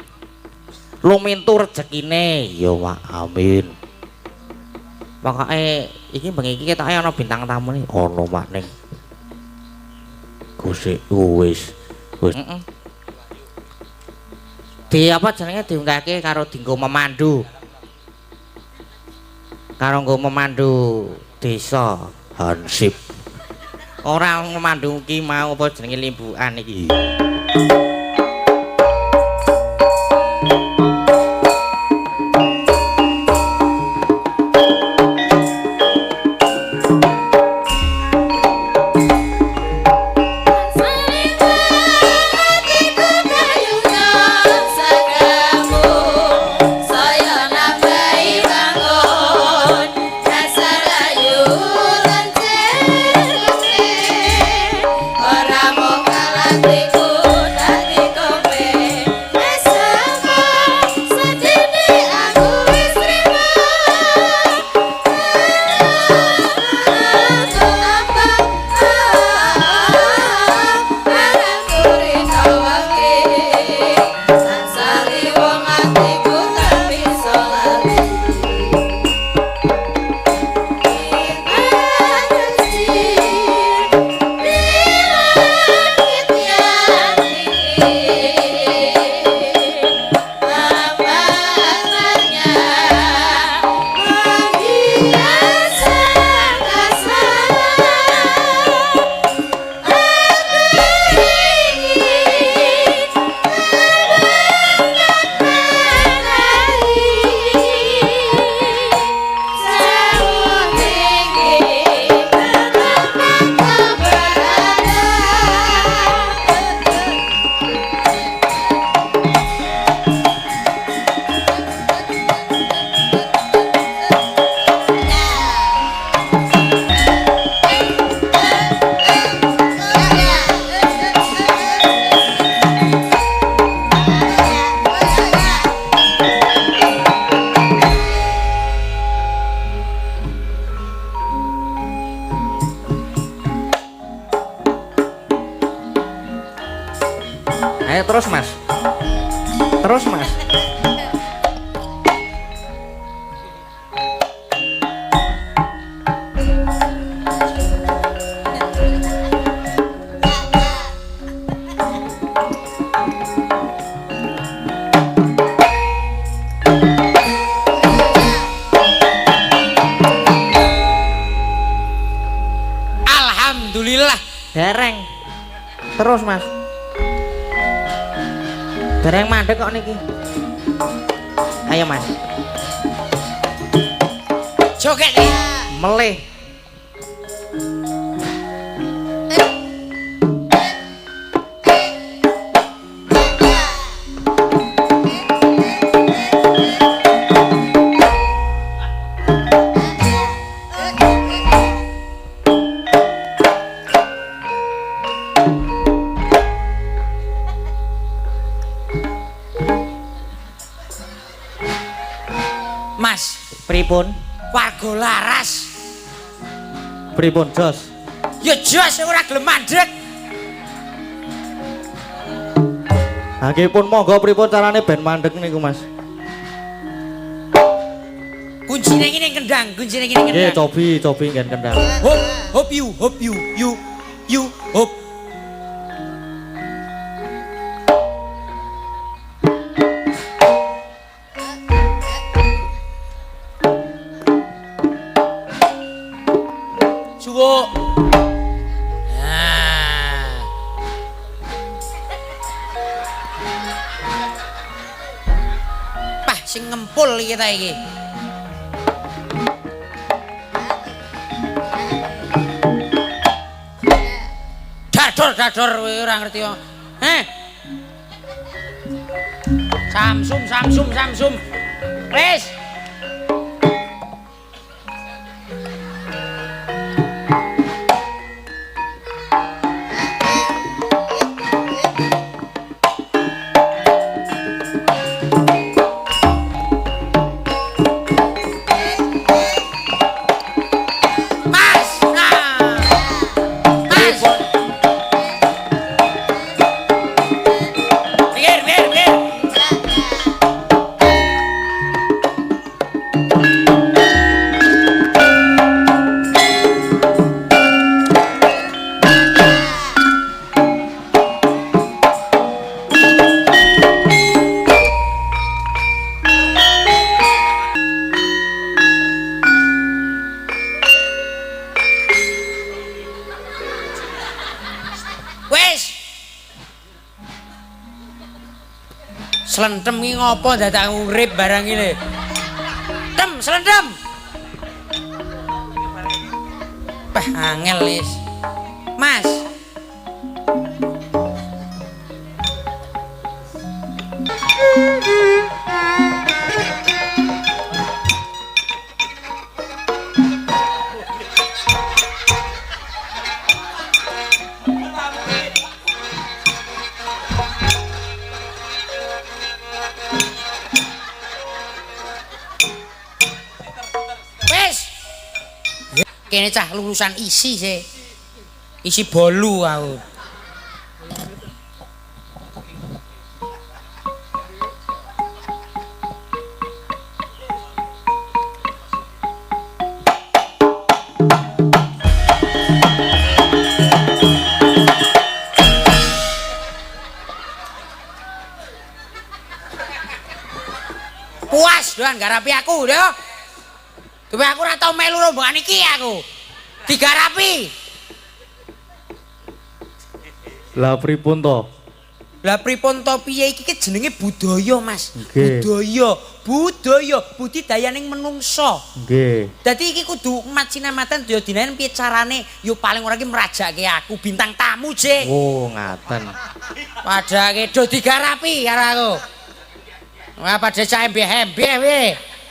Lumintu rezekine. Iya, Mak. Amin. Pokoke iki bengi iki ketoke ana bintang tamu nih. Ono, Mak, ning. Gusik wis. Heeh. Di apa jenenge diunggahke karo dinggo memandu. Karo nggo memandu desa Hansip. Ora memandu ki mau apa jenenge limbukan iki. Ayo terus, Mas. Terus, Mas. Alhamdulillah. Dereng. Terus, Mas. Dereng mandek kok niki. Ayo, Mas. joget. Melih. Mas, Pripun? warga laras. Pripun, Jos? Ya jos ora gelem mandeg. Nggih pun monggo pripun carane ben mandeg niku, Mas? Kuncine iki ning kendang, kuncine iki ning Nggih, kendang. cobi nggen kendang. Hop you, hop. Suwo. Nah. Pah sing ngempul kita iki. Dador kowe ora ngerti kok. Samsum. Wis. Mas. Nah. Mas. Biar. Wis. Slendem iki ngopo dadak urip barang iki lho. Slendem. Pah angel wis. Mas. Kene cah lulusan isi sih. Isi bolu aku. Puas doan garapi aku, yo. Tapi aku ora tau melu rombongan iki aku. Digarapi. Lah pripun to? Lah pripun to piye iki ki jenenge budaya, Mas. Nggih. Budaya, budidayaning menungso. Nggih. Dadi iki kudu umat sinamatan daya dinaen piye carane yo paling ora ki merajake aku bintang tamu, Jek. Oh, ngaten. Padahake do digarapi karo aku. Wah, padha cah embeh-embeh we.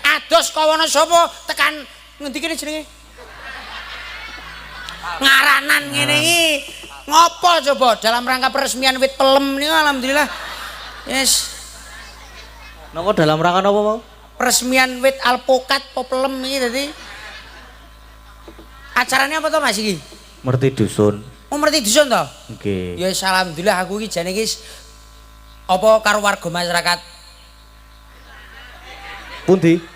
Ados kawana sapa tekan ngendi kene jenenge? Ngaranan ngene iki. Ngopo coba dalam rangka peresmian wit pelem niku alhamdulillah. Yes. Napa dalam rangka napa mau? Peresmian wit alpukat po pelem iki dadi. Acarane apa to Mas iki? Merti dusun. Oh, merti dusun to? Nggih. Ya alhamdulillah aku iki jane iki apa karo warga masyarakat Pundi?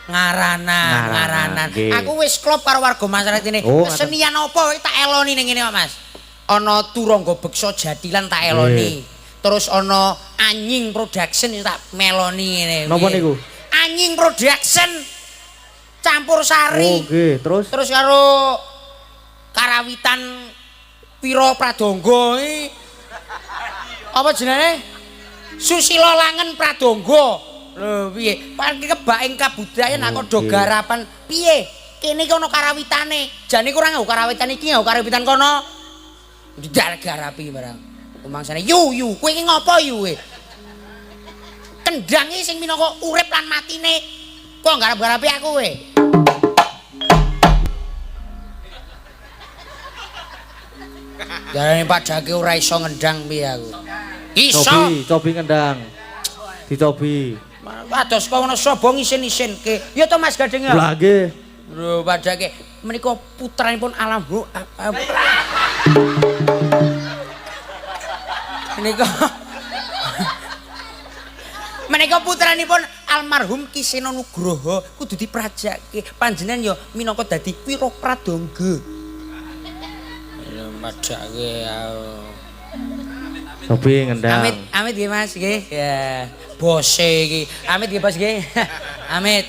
ngaranan. Nggih. Aku wis klop karo warga masyarakat ini. Oh, Kesenian apa wae tak eloni ning ngene kok, Mas. Ana Turangga Beksa Jatilan tak eloni. Terus ana Anying Production tak meloni ngene. Napa niku? Anying Production campur sari. Oh, nggih. Terus karo karawitan Pira Pradangga iki apa jenenge? Susila Langen Pradangga. Lho piye? Paling kebak ing kabudayan aku do garapan. Piye? Kene iki ana karawitane. Jane kurang nggo karawitan iki nggo karawitan kono. Didal garapi barang. Umangsane yu kowe iki ngopo yu? Kendang iki sing minangka urip lan matine. Kok garap-garapi aku kowe? Jarane Pak Jake ora iso ngendang piye aku. Iso. Cobi ngendang. Dicobi. Ados kok ana sapa ngisin-isinke. Ya to Mas Gading ya. Lah nggih. Lho Pak Jake menika putranipun Alamhu. Menika putranipun almarhum Ki Sena Nugroho kudu diprajake. Panjenengan ya minangka dadi Wira Pradangga. Padake Cobi ngendang. Amit nggih Mas nggih. Ya, bose iki. Amit nggih Bos nggih. Amit.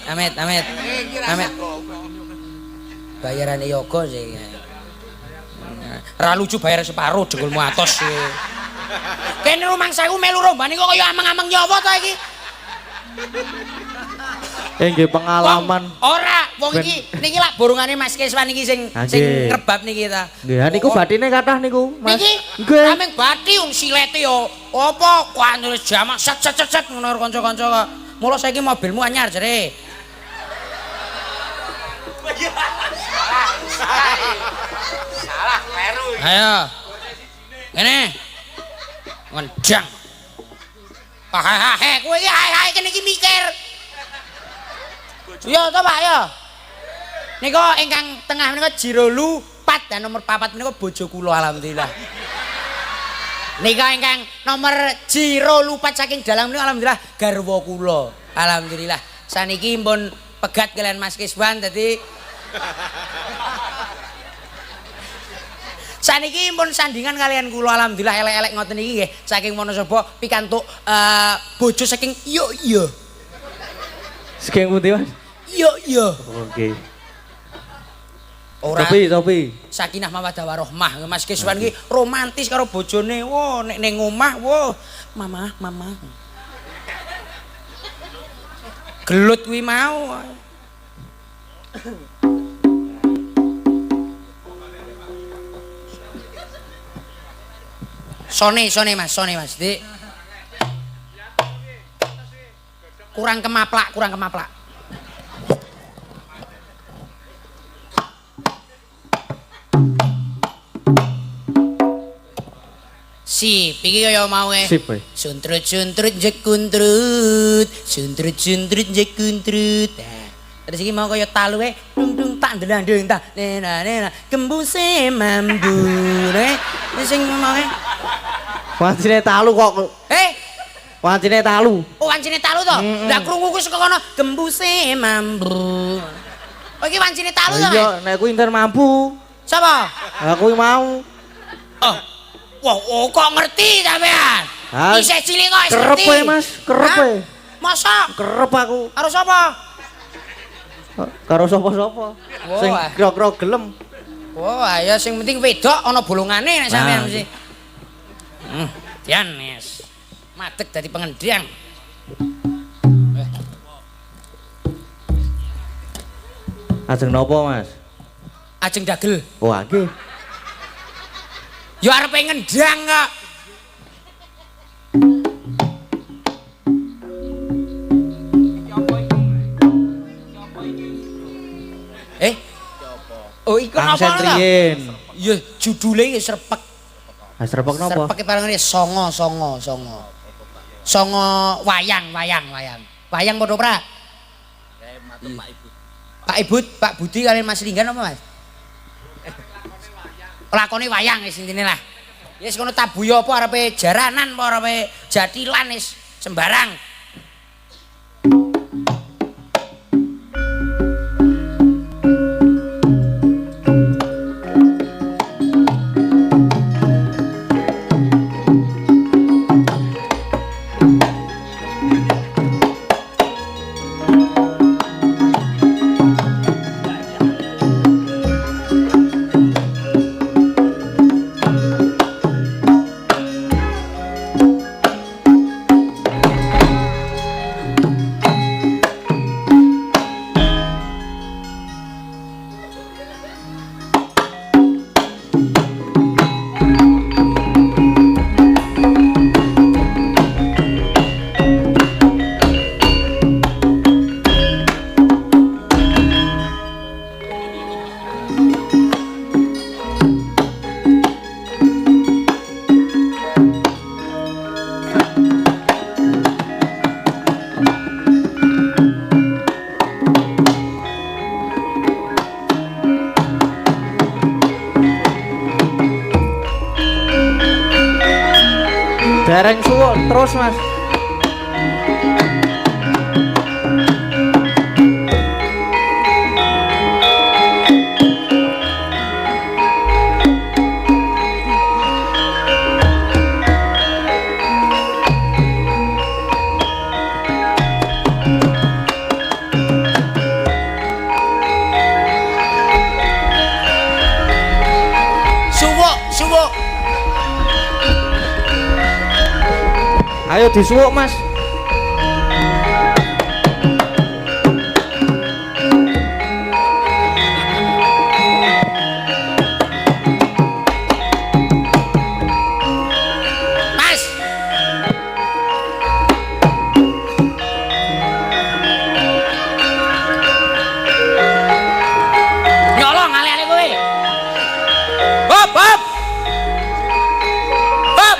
Bayarane yoga sih. Ra lucu bayar separo jengkulmu atos sih. Kene rumangsaku melu rombane kok kaya amang-amang nyawa ta iki. Nggih pengalaman. Ora, wong iki niki lak borongane Mas Keswan iki sing ngrebab niki ta. Nggih, niku batine kathah niku, Mas. Niki nggih. ameng bathi wong silete yo apa kuwi jamak set ngono kanca-kanca kok. Mula saiki mobilmu anyar jere. Salah kleru. Ayo. Ngene. Ngendang. Hahaha, kowe iki hae kene iki mikir. Yo to Pak yo. Nika ingkang tengah menika Jirolu 4 dan nomor 4 menika bojo kula alhamdulillah. Nika ingkang nomor Jirolu 4 saking dalang menika alhamdulillah garwa kula. Alhamdulillah. Saniki pun pegat kalian Mas Kiswan dadi saniki pun sandingan kalian kula alhamdulillah elek-elek ngoten iki nggih saking Wonosobo pikantuk bojo saking yo. Saking pundi, Mas? Yo. Oke. Ora Cobi. Sakinah mawaddah warahmah Mas Kiswan iki romantis karo bojone. Wo nek ning omah wo mama. Gelut kuwi mau. Sone Mas, Dik. Kurang kemaplak. Sip, iki kaya mau Sip, Boy. Suntrut jekuntrut. Nah, terus iki mau kaya taluke dung tak ndelandung tak. Nena kembuse mambu. Sing mau Wancine talu kok. Wancine talu. Oh, wancine talu to? Lah krunguku saka kono gembuse mambu. Oh, iki wancine talu to, Mas? Iya, nek kuwi inter mampu. Sapa? Lah kuwi mau. Oh. Wah, kok ngerti sampean? Isih cilik kok wis ngerti. Kerep Mas, kerep. Masa? Kerep aku. Karo sapa? Karo sapa-sapa. Sing kira-kira gelem. Wah, ya sing penting wedok ana bolongane nek sampean mesti. Jan yes. Madeg dadi pengendang. Ajeng napa, Mas? Ajeng dagel. Oh, nggih. Ya arepe ngendang kok. Oh, iku napa to? Ya judule ya Srepek. Ah, Srepek napa? Srepek parengane songo. Songo wayang. Wayang padha pra? Pak Ibut, Pak Budi kalian Mas Linggan apa Mas? Lakone wayang wis intine lah. Ya wis kono tabuya apa arepe jaranan apa arepe jatilan wis sembarang. Dereng suwuk terus, Mas. Suwuk. Ayo disuwuk, Mas. Mas. Nyolong ale-ale kowe. Hop, hop. Hop.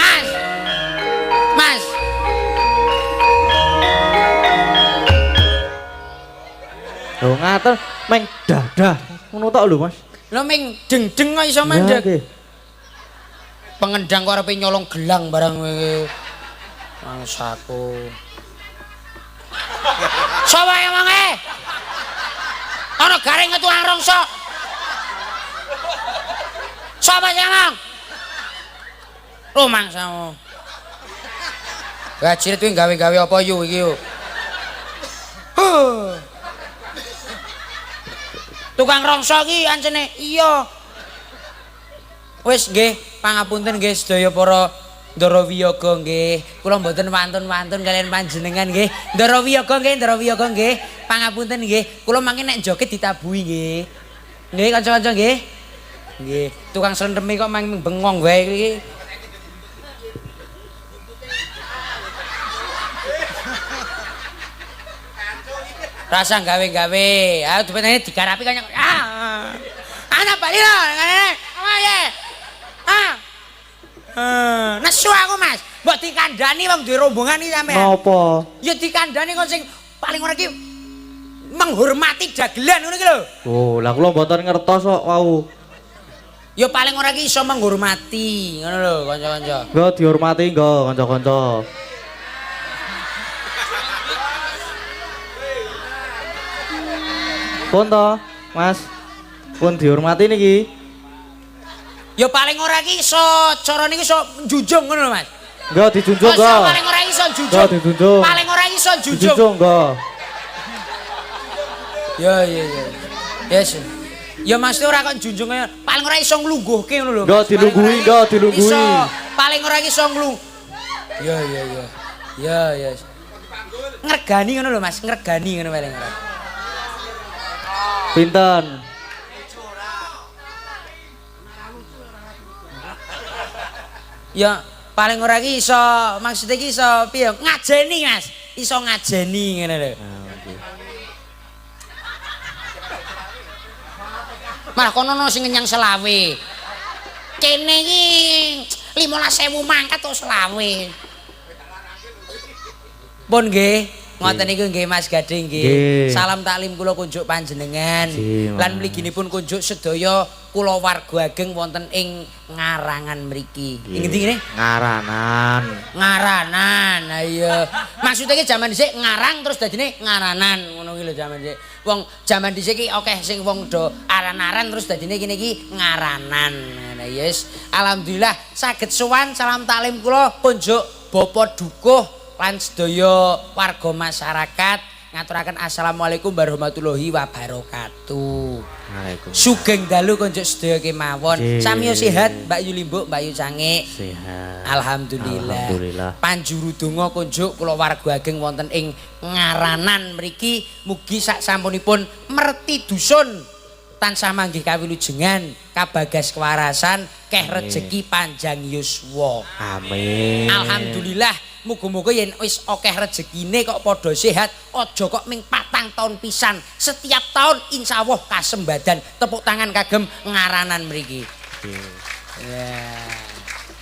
Mas. Mas. Lho ngaten meng dadah. Ngono tok lho, Mas. Lho ming deng-deng kok iso Ya, mandek. nggih. Pengendang kok arepe nyolong gelang barang kowe. Mangsaku. Sapa emonge? Ana garing ketuang rongso. Sapa sing ngomong? Rumangsamu. Gajiret kuwi gawe-gawe apa yu iki yo? Tukang rongso iki ancene iya. Wis nggih, pangapunten nggih sedaya para Ndara Wiyaga nggih. Kula mboten wantun-wantun kalian panjenengan nggih. Ndara Wiyaga nggih. Pangapunten nggih. Kula mangke nek joget ditabuhi nggih. Nggih kanca-kanca nggih. Nggih, tukang slendeme kok mang bengong wae iki. Rasa gawe-gawe. Ayo dipetene digarapi kaya ana bali lho ngene. Oh ya. Nesu aku, Mas. Mbok dikandani wong duwe rombongan iki sampean. Napa? Ya dikandani kok sing paling ora iki menghormati dagelan ngono iki lho. Oh, lah kula mboten ngertos kok wau. Ya paling ora iki iso menghormati, ngono lho kanca-kanca. Nggo dihormati nggo kanca-kanca. Pun to, Mas. Pun dihormati niki. Ya paling ora iki iso carane iki iso njunjung ngono lho, Mas. Nggo dijunjung nggo. Paling ora iso njunjung. Nggo dijunjung. Paling ora iso njunjung. Dijunjung nggo. Ya. Yes. Ya Mas ora kok njunjunge paling ora iso nglungguhke ngono lho. Nggo dilungguhi, nggo dilungguhi. Iso paling ora iso nglu. Ya. Ya. Ngregani ngono lho Mas, ngregani ngono paling ora. Pinten? Ya paling ora iki iso maksud iki iso piye? Ngajeni Mas. Iso ngajeni ngene lho. Malah kono ono sing ngenyang selawe. Kene iki 15.000 mangkat kok selawe. Pun nggih, ngoten niku nggih Mas Gading nggih. Salam taklim kula kunjuk panjenengan. Lan mliginipun kunjuk sedaya kula warga ageng wonten ing Ngarangan mriki. Ing ngendi ngene? Ngaranan. Ayo. Maksudnya iki jaman dhisik ngarang terus dadine ngaranan ngono ki lho jaman dhisik. Wong jaman dhisik iki akeh sing wong do aran-aran terus dadine kene iki ngaranan. Nah yes, alhamdulillah saged sowan salam taklim kula kunjuk Bapak Dukuh lan sedaya warga masyarakat ngaturaken assalamualaikum warahmatullahi wabarakatuh. Waalaikumsalam. Sugeng dalu kunjuk sedaya kemawon. Sami sehat Mbak Yu Limbuk, Mbak Yu Cangik. Sehat. Alhamdulillah. Panjuru donga kunjuk kula warga ageng wonten ing Ngaranan mriki mugi sak sampunipun merti dusun tansah manggih kawilujengan, kabagas kewarasan, keh rejeki panjang yuswa. Amin. Alhamdulillah, muga-muga yen wis akeh rezekine kok padha sehat, aja kok ming 4 tahun pisan. Setiap tahun insyaallah kasembadan. Tepuk tangan kagem Ngaranan mriki. Ya.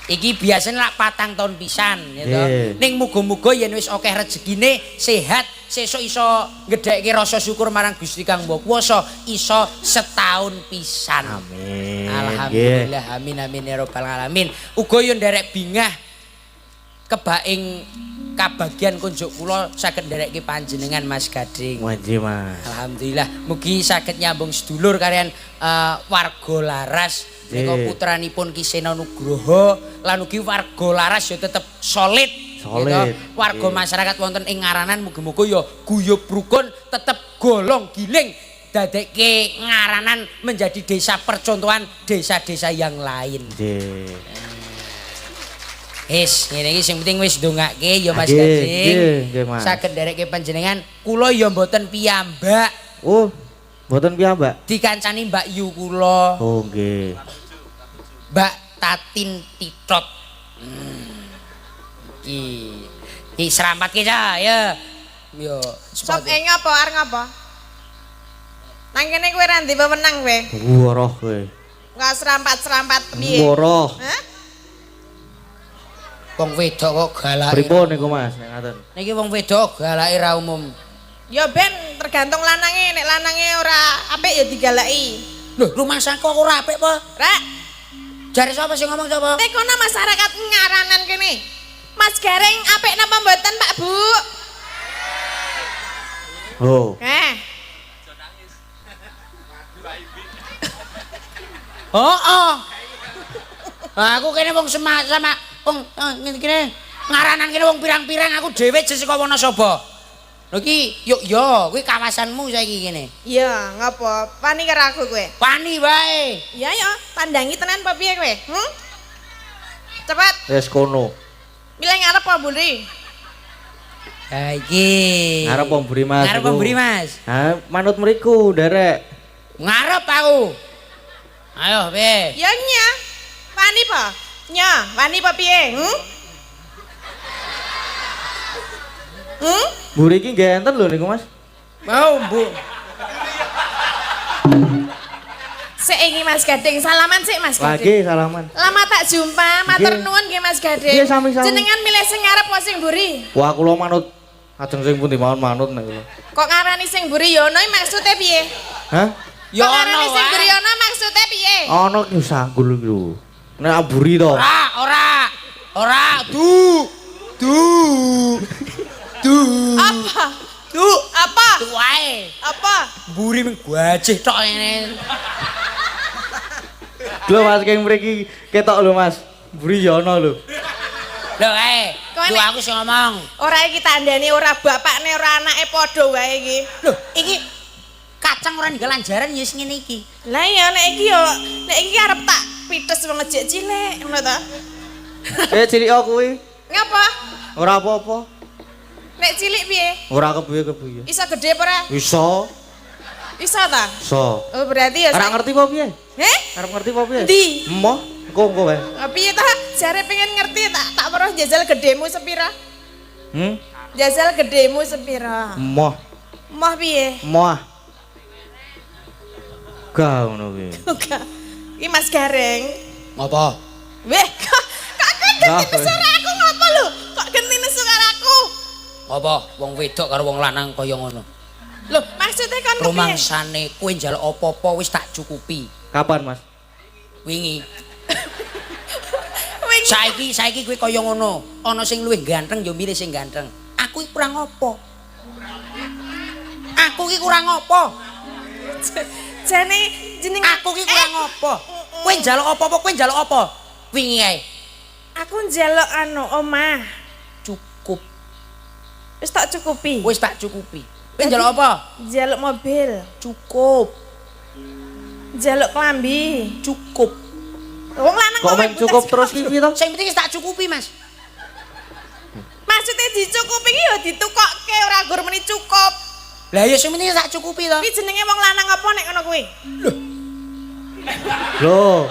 Iki biasanya lak 4 tahun pisan gitu. Ning muga-muga yen wis akeh rezekine, sehat, sesuk iso ngedhekke rasa syukur marang Gusti Kang Mbok Kuwasa, iso setahun pisan. Amin. Alhamdulillah, amin ya rabbal alamin. Uga yo nderek bingah kebaing kabagian kunjuk kula saged nderekke panjenengan Mas Gading. Wanji Mas. Alhamdulillah mugi saged nyambung sedulur kalian warga laras nika putranipun Ki Sena Nugroho lan ugi warga laras ya tetep solid. Solid. Warga masyarakat wonten ing Ngaranan muga-muga ya guyub rukun tetep golong giling dadekke Ngaranan menjadi desa percontohan desa-desa yang lain. Nggih. Wis ngene iki sing penting wis ndongake ya Mas Nggih, Gading. nggih, Mas. Saged nderekke panjenengan kula ya mboten piyambak. Oh, mboten piyambak. Dikancani Mbak Yu kula. Oh, nggih. Mbak Tatin Titot. Ki serampat ki ya. Yo, Sop ngapa arep ngapa? Nang kene kowe ra ndek wewenang kowe. Woroh kowe. Enggak serampat-serampat piye? Woroh. Hah? Wong wedok kok galake. Pripun niku Mas nek ngaten? Niki wong wedok galake ra umum. Ya ben tergantung lanange, nek lanange ora apik ya digalaki. Lho, rumah saku kok ora apik apa? Rek, Jare sapa sing ngomong sapa? nek kono masyarakat Ngaranan kene. Mas Gareng apik napa mboten, Pak Bu? Oh. Oh. Aku kene wong sama wong ngene Ngaranan kene wong pirang-pirang aku dhewe saka Wonosobo. Lho iki yuk yo kuwi kawasanmu saiki kene. Iya, ngapa? Wani karo aku kowe. Wani wae. Iya ya, tandangi tenan apa piye kowe? Cepat, Wis kono. milih ngarep apa mburi? Ha iki. Ngarep pemburi Mas. Ngarep niku. pemburi Mas. Ha, manut mriku, nderek. Ngarep aku. Ayo, piye? Ya nya. Wani apa? Nya, wani apa piye? Mburi iki nggih enten lho niku Mas. Mau, Bu. Sik iki Mas Gading, salaman sik Mas Gading. Lagi salaman. Lama tak jumpa, matur Nggih. nuwun nggih Mas Gading. Nggih, sami-sami. Jenengan milih sing ngarep apa sing mburi? Wah, kula manut ajeng sing pundi mawon manut nek kula. Kok ngarani sing mburi ya ono maksudnya piye? Hah? Ya Kok ono ngarani sing mburi wae. ono maksudnya piye? Ono ki sanggul iki lho. Nek aburi to. Ora. Du. Apa? Du. Apa? Du wae. Apa? Mburi ming gajih tok ngene. Lho Mas keng mriki ketok lho Mas. Mburi ya ono lho. Lho Kowe du nek- aku sing ngomong. Ora iki tandane ora bapakne ora anake padha wae iki. Lho, iki kacang ora ninggal lanjaran ya sing ngene iki. Lah ya nek iki arep tak pites wong ejek cilik ngono ta. Cilik kuwi. Ngapa? Ora apa-apa. Nek cilik piye? Ora kepiye-kepiye. Iso gede apa ora? Iso. Iso ta? Iso. Oh berarti ya. Ora ngerti apa piye? Heh? Arep ngerti apa piye? Ndi? Emoh, engko wae. Ah, piye ta? Jare pengen ngerti tak weruh jajal gedemu sepira? Jajal gedemu sepira? Emoh, Moh piye? emoh. Ga ngono kuwi. Uga. Iki Mas Gareng. Ngopo? Weh, kok genti Lah, nesu karo aku ngapa lho? Kok genti nesu karo aku? Ngopo? Wong wedok karo wong lanang kaya ngono. Lho, maksudnya kon kepiye? Rumangsane kowe njaluk apa-apa wis tak cukupi. Kapan, Mas? Wingi. Wingi. Saiki kowe kaya ngono. Ana sing luwih ganteng ya milih sing ganteng. Aku iki kurang apa? Aku iki kurang apa? Jane jeneng Aku iki kurang apa? Kowe njaluk apa-apa, kowe njaluk apa? Wingi ae. Aku njaluk omah. Cukup. Wis tak cukupi. Wis tak cukupi. Kowe njaluk apa? Njaluk mobil, Cukup. njaluk klambi. Cukup. Wong lanang Kok men cukup terus iki to? Sing penting wis tak cukupi, Mas. Maksudnya dicukupi iki ya ditukokke ora gur meni cukup. Lah ya sing penting tak cukupi to. Iki jenenge wong lanang apa nek ngono kuwi? Loh,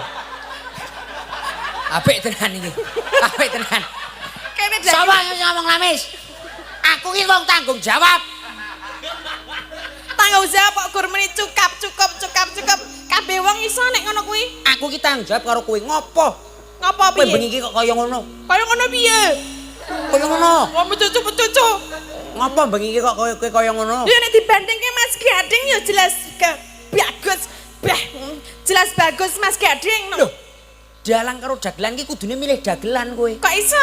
Apik tenan iki. Apik tenan. Kene Sapa sing ngomong lamis? Aku iki wong tanggung jawab. tanggung jawab kok gur meni cukup. Kabeh wong iso nek ngono kuwi. Aku iki tanggung jawab karo kowe. Ngopo? Ngopo Kowe bengi piye? iki kok kaya ngono? Kaya ngono piye? Kaya ngono. Wong cucu. Ngopo bengi iki kok kowe kaya ngono? Ya nek dibandingke Mas Gading ya jelas bagus. Jelas bagus Mas Gading. Loh, dalang karo dagelan iki kudune milih dagelan kowe. Kok iso?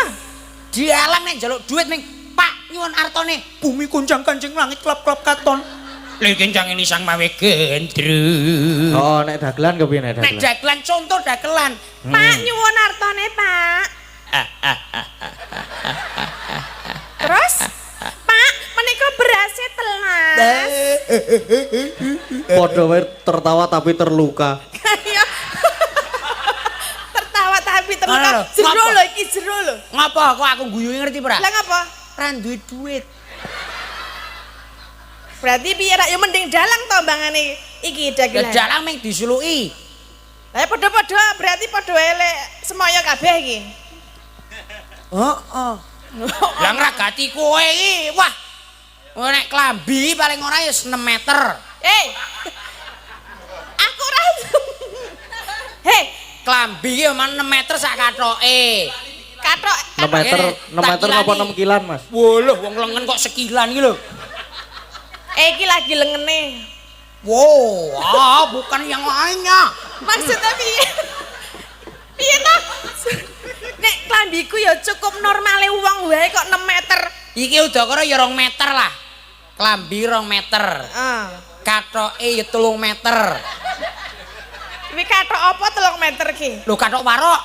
dialang nek njaluk duit ning Pak nyuwun artone bumi kunjang kanjeng langit klap-klap katon. Lha kencang ini sang mawe gendru. Oh, nek dagelan kepiye nek Nek dagelan? dagelan contoh dagelan. Pak nyuwun artone, Pak. Terus Pak, menika berasnya telas. Padha wae tertawa tapi terluka. Kayak tertawa tapi terluka. Ngono lho, Jero ngapa? lho iki jero lho. Ngapa kok aku guyune ngerti ora? Lah ngapa? Ra duwe duit. Berarti piye rak ya mending dalang to mbangane iki Ya dagelan. dalang meng disuluki. Lah padha-padha berarti padha elek semoyo kabeh iki. Heeh. Lah ngragati kowe iki. Wah. Nek klambi paling ora ya 6 meter. Aku ora. Hei, Klambi ki omah 6 meter sak kathoke. katok 6 meter, 6 meter Tak apa kilani. 6 kilan, Mas? Woloh wong lengen kok sekilan iki lho. iki lagi lengene. Wow, bukan yang lainnya. Maksudnya piye? Piye to? Nek klambiku ya cukup normale wong wae kok 6 meter. Iki udakara ya 2 meter lah. Klambi 2 meter. Heeh. Kathoke ya 3 meter. Kuwi katok apa 3 meter ki? Lho kathok warok.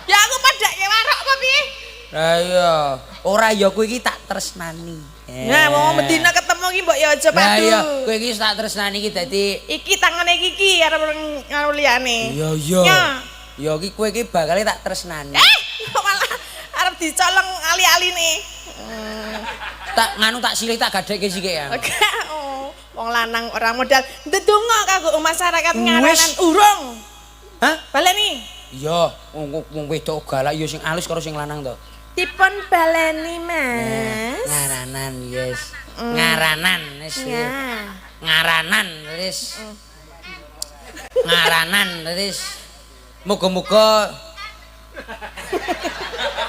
Ya aku padake warok apa piye? Lah iya, ora ya kowe iki tak tresnani. Nah, wong Medina ketemu ki mbok ya aja Lah padu. iya, kowe iki tak tresnani iki dadi Iki tangane iki karo liyane. iya iya. Ya. Ya iki kowe iki bakal tak tresnani. Kok malah arep dicolong ali-aline. Tak nganu tak silih tak gadekke sik ya. Oke, oh, wong lanang ora modal ndedonga kanggo masyarakat ngaranan urung. Hah? Baleni. Iya, wong wedok galak ya sing alus karo sing lanang to. Dipun baleni, Mas. Ngaranan, yes. Ngaranan, wis. Ya. Ngaranan, wis. Ngaranan, wis. Muga-muga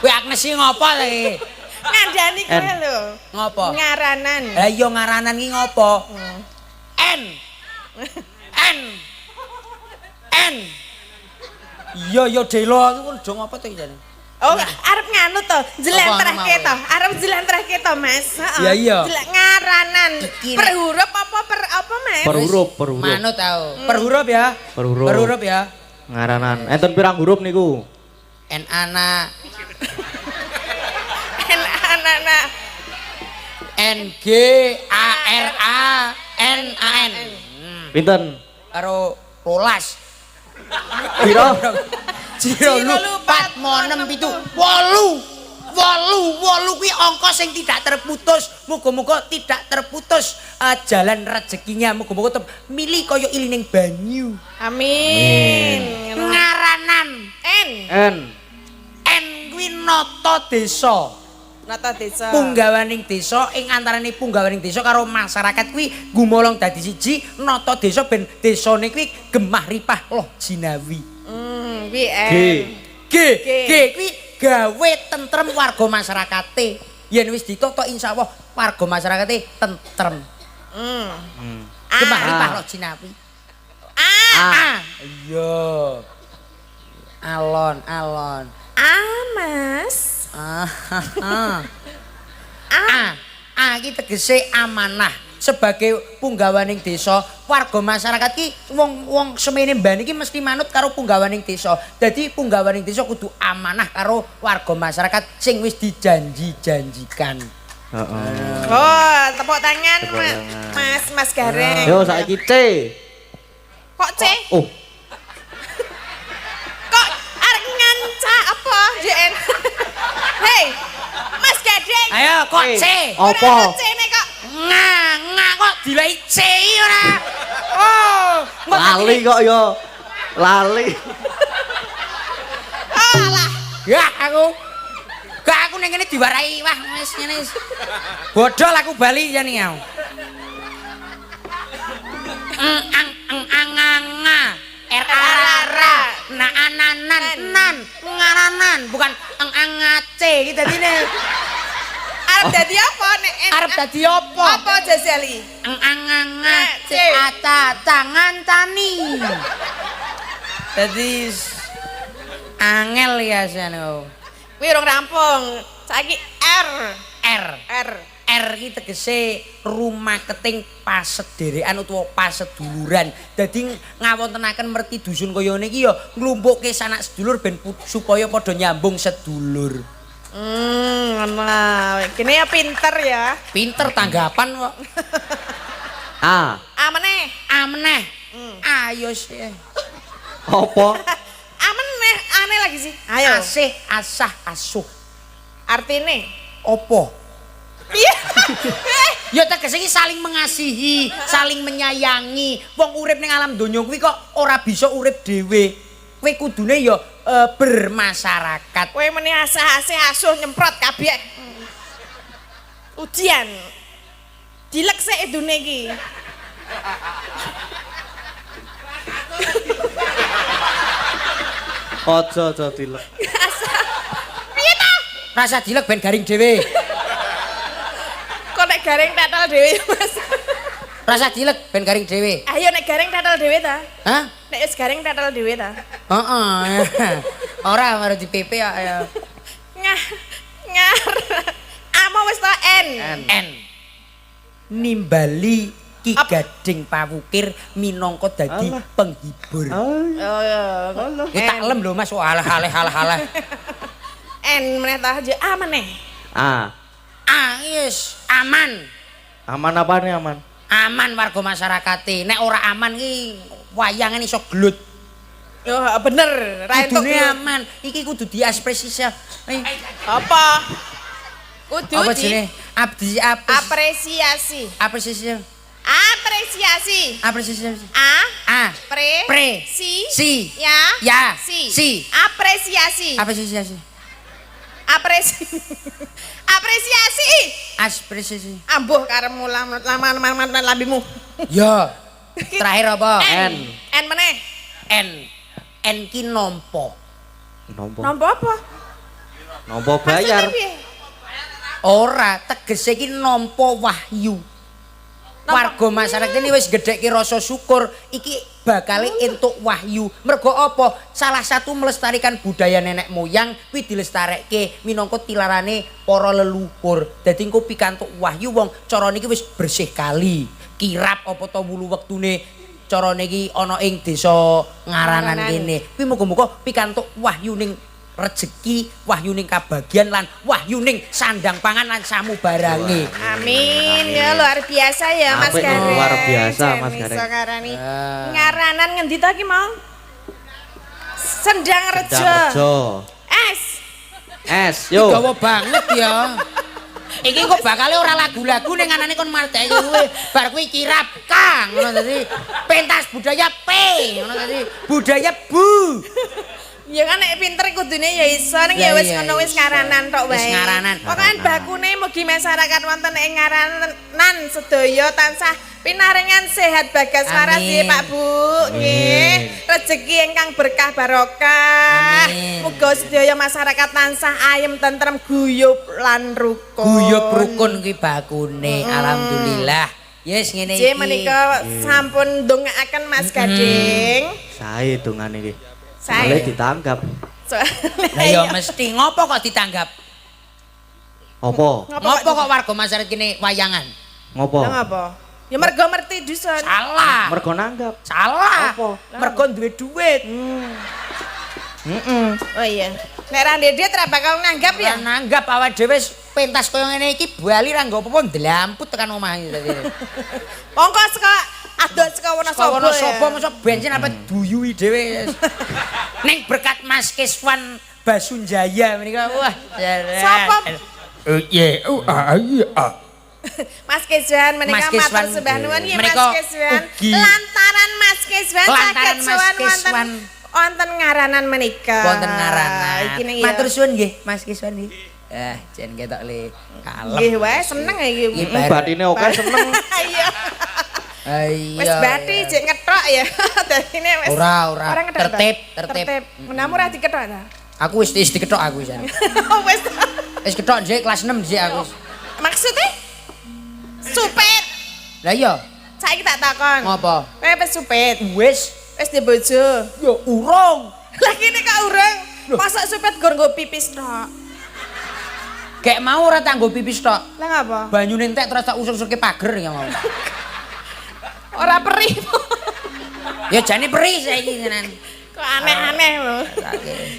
kowe Agnes iki ngopo ta iki? Ngandani kowe lho. Ngopo? Ngaranan. Lah iya ngaranan iki ngopo? N. N. Iya ya Delo iki pun do ngopo to iki jane? Oh, arep nganu to, jlentrehke to. Arep jlentrehke to, Mas. Iya, Heeh. iya. Ngaranan. Iki, Per huruf apa per apa, Mas? Per huruf, per huruf. Manut tau. Per huruf ya. Per huruf. Per huruf ya. Ngaranan. Enten pirang huruf niku? N ana Anak-anak. N G A R A N A N. Pinten? Karo 12. Piro? Jiro lu 4 6 7 8 kuwi angka sing tidak terputus. Muga-muga tidak terputus jalan rezekinya. Muga-muga tetep milih kaya ilining banyu. Amin. Ngaranan N. N kuwi nata desa. Nata desa. Punggawaning desa ing antaraning punggawaning desa karo masyarakat kuwi gumolong dadi siji nata desa ben desane kuwi gemah ripah loh jinawi. Kuwi G. G kuwi gawe tentrem warga masyarakate. Yen wis ditata insyaallah warga masyarakate tentrem. Gemah ripah loh jinawi. A. Iya. Alon. Mas. Iki tegese amanah sebagai punggawaning desa, warga masyarakat ki wong semene mbane iki mesti manut karo punggawaning desa. Dadi punggawaning desa kudu amanah karo warga masyarakat sing wis dijanji-janjikan. Heeh. Oh, tepuk tangan, Tepuk tangan. Mas Gareng. Yo saiki C. Kok C? Oh, Kok arek nganca apa, JN? Hei, Mas Gadeng. Ayo kok C. apa? Ora C nek kok. Nganga kok dilai C ora. Oh, Lali kok yo. Lali. Alah. Ya aku ning kene diwarai wah wis ngene wis. Bodol aku bali jane ya. Anganga R-A-R-A nan ngaranan bukan ngace iki dadine Arep dadi apa nek arep dadi apa Apa Jazali? ngace aca tangan tani dadi angel ya sano Kuwi urung rampung. Saiki R. R. R. R iki tegese rumaketing pasederekan utawa paseduluran. Dadi ngawontenaken merti dusun kaya niki ya nglumpukke sanak sedulur ben supaya padha nyambung sedulur. Ngono. Kene ya pinter ya. Pinter tanggapan kok. A. Meneh. Meneh. Ayo sih. Apa? Meneh, aneh lagi sih. Ayo. Asih, asah, asuh. Artine Apa? piye? Ya tegese iki saling mengasihi, saling menyayangi. Wong urip ning alam donya kuwi kok ora bisa urip dhewe. Kowe kudune ya bermasyarakat. Kowe meneh asah-asih asuh nyemprot kabeh. Ujian. Dilek sik edune iki. Aja dilek. Piye ta? Rasa dilek ben garing dhewe. Kok nek garing tetel dhewe, Mas. Rasa dilek ben garing dhewe. Ayo nek garing tetel dhewe ta? Hah? Nek wis garing tetel dhewe ta? Heeh. Ora baru di PP ya. Ngar. Amo wis ta N. N. Nimbali Ki Gading Pawukir minangka dadi penghibur. Oh, Ya tak lem lho Mas, halah. N meneh ta aja A meneh. A. Yes, aman. Aman apa nih aman? Aman warga masyarakate. Nek ora aman ki wayangan iso glut. Yo bener, ra entuk. Kudune aman. Iki kudu diekspresisi. Apa? Kudu Apa jenenge? apresiasi. Apresiasi. Apresiasi. A. Pre. Si. Ya. Si. Si. Apresiasi. Apresiasi. Apresiasi. Ambuh karemu laman lambimu. Ya. Terakhir apa? N. N meneh. N ki nompo. Nompo apa? Nompo bayar. Maksudnya piye? Ora, tegese ki nompo wahyu. Warga masyarakat ini wis gedhekke rasa syukur iki bakal entuk wahyu. Mergo apa? Salah satu melestarikan budaya nenek moyang kuwi dilestarekke minangka tilarane para leluhur. Dadi engko pikantuk wahyu wong carane iki wis bersih kali. Kirap apa ta wulu wektune carane iki ana ing desa Ngaranan kene. Kuwi muga-muga pikantuk wahyu ning rejeki, wahyu ning kabagian lan wahyu ning sandang pangan lan samu barange. Amin. Ya luar biasa ya Mas Apik, Gareng. luar biasa, Mas Gareng. Iso ngarani. Ngaranan ngendi ta ki mau? Sendang Rejo. Rejo. S. S yo. Gawa banget ya. Iki kok bakal ora lagu-lagu ning anane kon marteke kuwi. Bar kuwi kirap Kang, ngono dadi pentas budaya P, ngono dadi budaya Bu. Ya kan nek pinter kudune ya iso ning ya wis ngono wis ngaranan tok wae. Wis ngaranan. Pokoke bakune mugi masyarakat wonten ing ngaranan sedaya tansah pinaringan sehat bagas waras nggih Pak Bu. Nggih. Rezeki ingkang berkah barokah. Amin. Muga sedaya masyarakat tansah ayem tentrem guyub lan rukun. Guyub rukun kuwi bakune. Alhamdulillah. Yes ngene iki. Nggih menika sampun ndongaaken Mas Gading. Sae dongane iki. Sae. Boleh ditanggap. Lah ya mesti ngopo kok ditanggap? Apa? Ngopo kok warga masyarakat kene wayangan? Ngopo? Lah ngapa? Ya mergo merti dusun. Salah. Mergo nanggap. Salah. Apa? Mergo duwe duit. Oh iya. Nek ra ndedet ra bakal nanggap ya. Ya nanggap awake dhewe pentas kaya ngene iki bali ra nggo apa-apa ndlamput tekan omah iki tadi. Mongko saka adol saka Wonosobo. Wonosobo mosok bensin apa duyui dhewe. Ning berkat Mas Kiswan Basunjaya menika wah. Sapa? Iya. Mas Kiswan menika Mas Kiswan. matur sembah nuwun nggih Mas Menika Kiswan. ugi. Lantaran Mas Kiswan Lantaran saged Mas sowan Kiswan. wonten ngaranan menika. Wonten ngaranan. Iki ning Matur suwun nggih Mas Kiswan nggih. Jen ketok le kalem. nggih wae seneng iki. Batine oke seneng. Iya. Iya. Wis bathi jek ngethok ya. Dadine wis Ora. ngethok ta? Tertib. Menamu ra dikethok ta? Aku wis dikethok aku wis. Wis. Wis kethok ndik kelas 6 ndik aku. Maksudnya supet. Lah iya. Saiki tak takon. Ngopo? Kowe wis supet. Wis Wis di bojo. ya urung. Lah kene kok urung. Masa supet gur nggo pipis tok. Gek mau ora tak nggo pipis tok. Lah ngapa? Banyune entek terus tak usur-usurke pager ya mau. Ora perih. Ya jane perih saiki tenan. Kok aneh-aneh lho.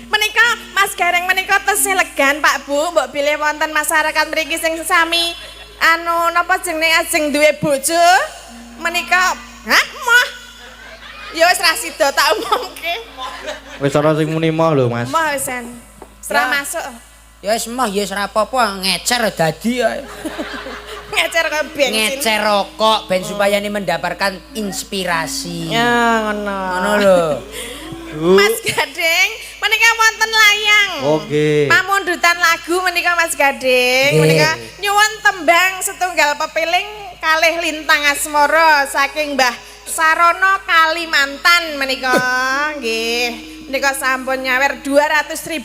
Menika Mas Gareng menika tesih legan Pak Bu, mbok bilih wonten masyarakat mriki sing sami anu napa jenenge ajeng duwe bojo. Menika, hah, moh. Ya wis ra sida tak umumke. Wis ana sing muni moh lho, Mas. Moh wisan. Serah masuk. Ya wis mah ya wis ora apa-apa ngecer dadi ya. Ngecer ke bensin. Ngecer rokok ben supaya ini mendapatkan inspirasi. Ya ngono. Ngono lho. Mas Gading, menika wonten layang. Oke. Pamundutan lagu menika Mas Gading, menika nyuwun tembang setunggal pepiling kalih lintang asmara saking Mbah Sarono Kalimantan menika nggih. Menika sampun nyawer Rp200.000.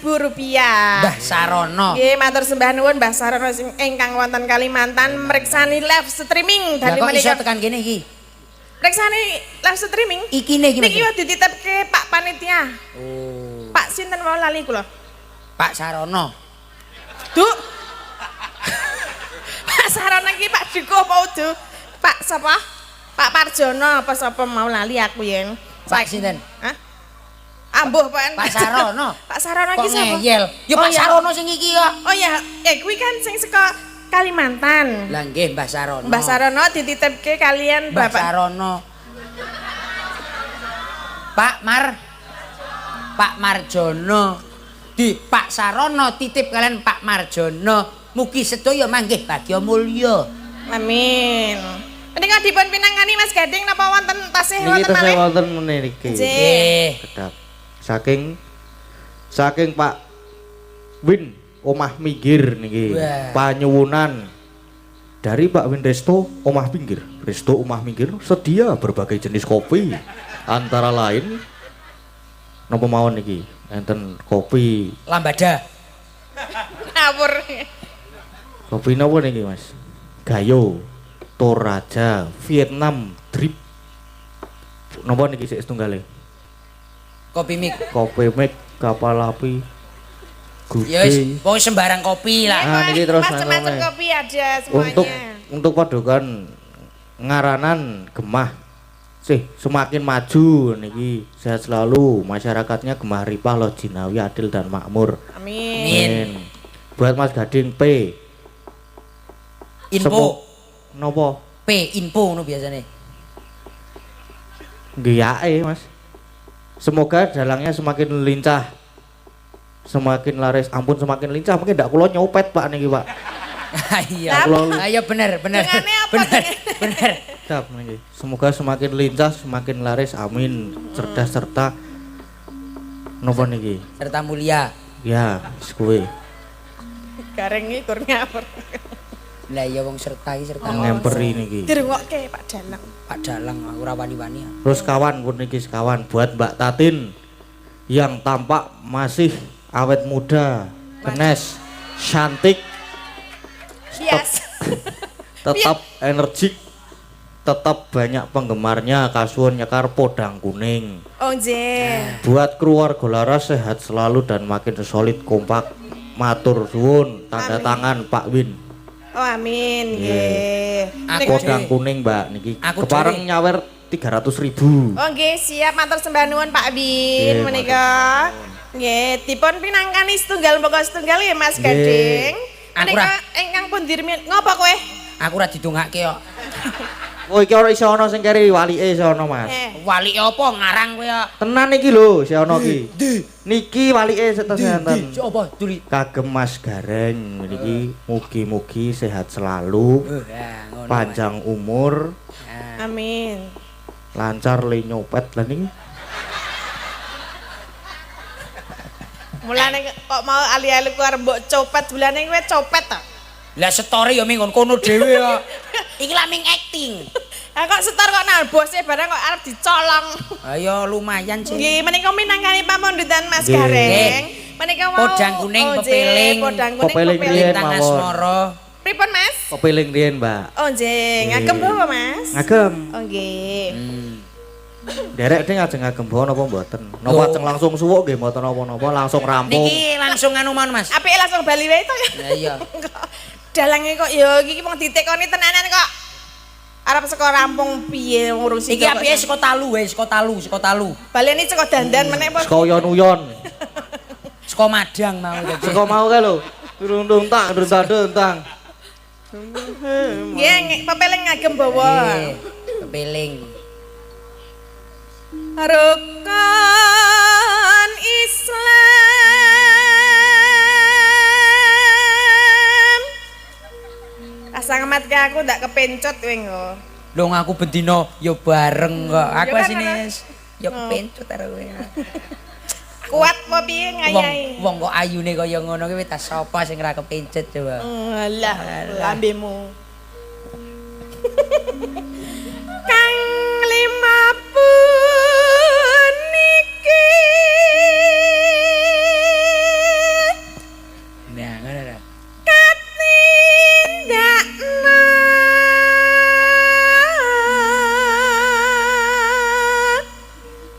Mbah Sarono. Nggih, matur sembah nuwun Mbah Sarono sing ingkang wonten Kalimantan mriksani live streaming Lah dadi kok iso menika. tekan kene iki? Mriksani live streaming. Iki ne iki. Niki wis dititipke Pak Panitia. Oh. Pak sinten wae lali kula. Pak Sarono. Duk. Pak Sarono iki Pak Dukuh apa udu? Pak sapa? Pak Parjono apa sapa mau lali aku yen. Pak sinten? Hah? Ambuh Pak. Pak Sarono. Pak Sarono Kok iki sapa? ngeyel? Ya Oh, Pak iya. Sarono sing iki kok. Oh ya, kuwi kan sing saka Kalimantan. Lah nggih Mbah Sarono. Mbah Sarono dititipke kalian Mbah Bapak. Sarono. Pak Marjono. Di Pak Sarono titip kalian Pak Marjono. Mugi sedaya manggih bagya mulya. Amin. Menika dipun pinangani Mas Gading napa wonten tasih Niki wonten tesih malih? wonten meniki. Nggih. Kedap. Saking Pak Win omah minggir niki. Wah. Panyuwunan dari Pak Win Resto omah pinggir. Resto omah minggir sedia berbagai jenis kopi. Antara lain napa mawon niki? Enten kopi. Lambada. Ngawur. Kopi napa niki, Mas? Gayo, Toraja, Vietnam, Drip. Napa niki sik setunggale? Kopi mik. Kopi Mek, kapal api. Ya wis, Gude. wong sembarang kopi lah. Ah, niki terus macam-macam nang-nang. kopi ada semuanya. Untuk padukan ngaranan gemah semakin maju niki sehat selalu masyarakatnya gemah ripah loh jinawi adil dan makmur. Amin. Amin. Buat Mas Gading P. Info. Nopo? P info ngono biasane. Nggih yae, Mas. Semoga dalangnya semakin lincah. Semakin laris, ampun semakin lincah. Mungkin ndak kula nyopet Pak niki, Pak. Iya. Ayo bener. Dengannya apa Bener. Siap niki. Semoga semakin lincah, semakin laris. Amin. Cerdas serta nopo niki? Serta mulia. Ya, wis kuwe. Gareng iki kur ngawur. Lah ya wong serta iki serta. Ngemperi niki. Dirungokke Pak Dalang. Pak Dalang aku ora wani-wani. Terus kawan pun niki sekawan buat Mbak Tatin yang tampak masih awet muda, kenes, cantik, Bias. tetap energik, tetap banyak penggemarnya. Kasuun nyekar podang kuning. Oh nggih. Buat keluarga laras sehat selalu dan makin solid kompak. Matur suwun, tanda Amin. tangan Pak Win. Oh amin nggih. Aku Nek- Podang kuning Mbak niki. Aku Kepareng dhewe. nyawer 300.000. Oh nggih, siap matur sembah nuwun Pak Bin Nggih, menika. Nggih, dipun pinangkani setunggal monggo setunggal ya Mas Nggih. Gading. Aku Menika ra- ingkang pun dirmi ngopo kowe? Aku ora didongake kok. Oh iki ora iso ana sing keri walike iso ana Mas. Wali apa ngarang kowe kok. Tenan iki lho, si ana iki. Niki walike setes enten. Apa tuli? Kagem Mas Gareng niki mugi-mugi sehat selalu, Ya ngono. panjang umur, Mas. Amin. lancar le nyopet lah niki. Mulane kok mau ali-ali keluar mbok copet, bulane kowe copet ta? Lah story ya ming kono dhewe kok. Iki lah ming acting. Ah kok setor kok nang bose barang kok arep dicolong. Ayo lumayan sih. Nggih, menika minangkani pamundutan Mas Nggih. Gareng. Menika mau Podang kuning, nggih, pepeling. Podang kuning Pepeling pepeling. riyen. Lintang mawon. asmara. Pripun Mas? Kepiling riyen, Mbak. Oh nggih, ngagem bawa Mas. Ngagem. Oh nggih. Derek ding ajeng ngagem bawa napa mboten? Napa ajeng langsung suwuk nggih mboten napa-napa langsung rampung. Niki langsung anu mon Mas. Apike langsung bali wae to. Ya iya. Dalange kok ya iki wong ditekoni tenanan kok. Arep saka rampung piye ngurusi. Iki apike saka talu wae, saka talu. Baleni saka dandan meneh apa? Saka uyon-uyon. Saka madang mau dadi. Saka mau kae lho. Turung tak ndentang. Nggih, pepeling ngagem bawa. Kepeling. Rukun Islam. Asa ngematke aku ndak kepencut kowe nggo. Lho aku bendino ya bareng kok. Aku Ya kan, asine Mas? ya kepencut karo kowe. Kuat apa piye ngayahi? Wong kok ayune kaya ngono kuwi tas sapa sing ora kepencut coba. Alah, lambemu. Kang lima puniki. Nah, ngono lho. Katindakna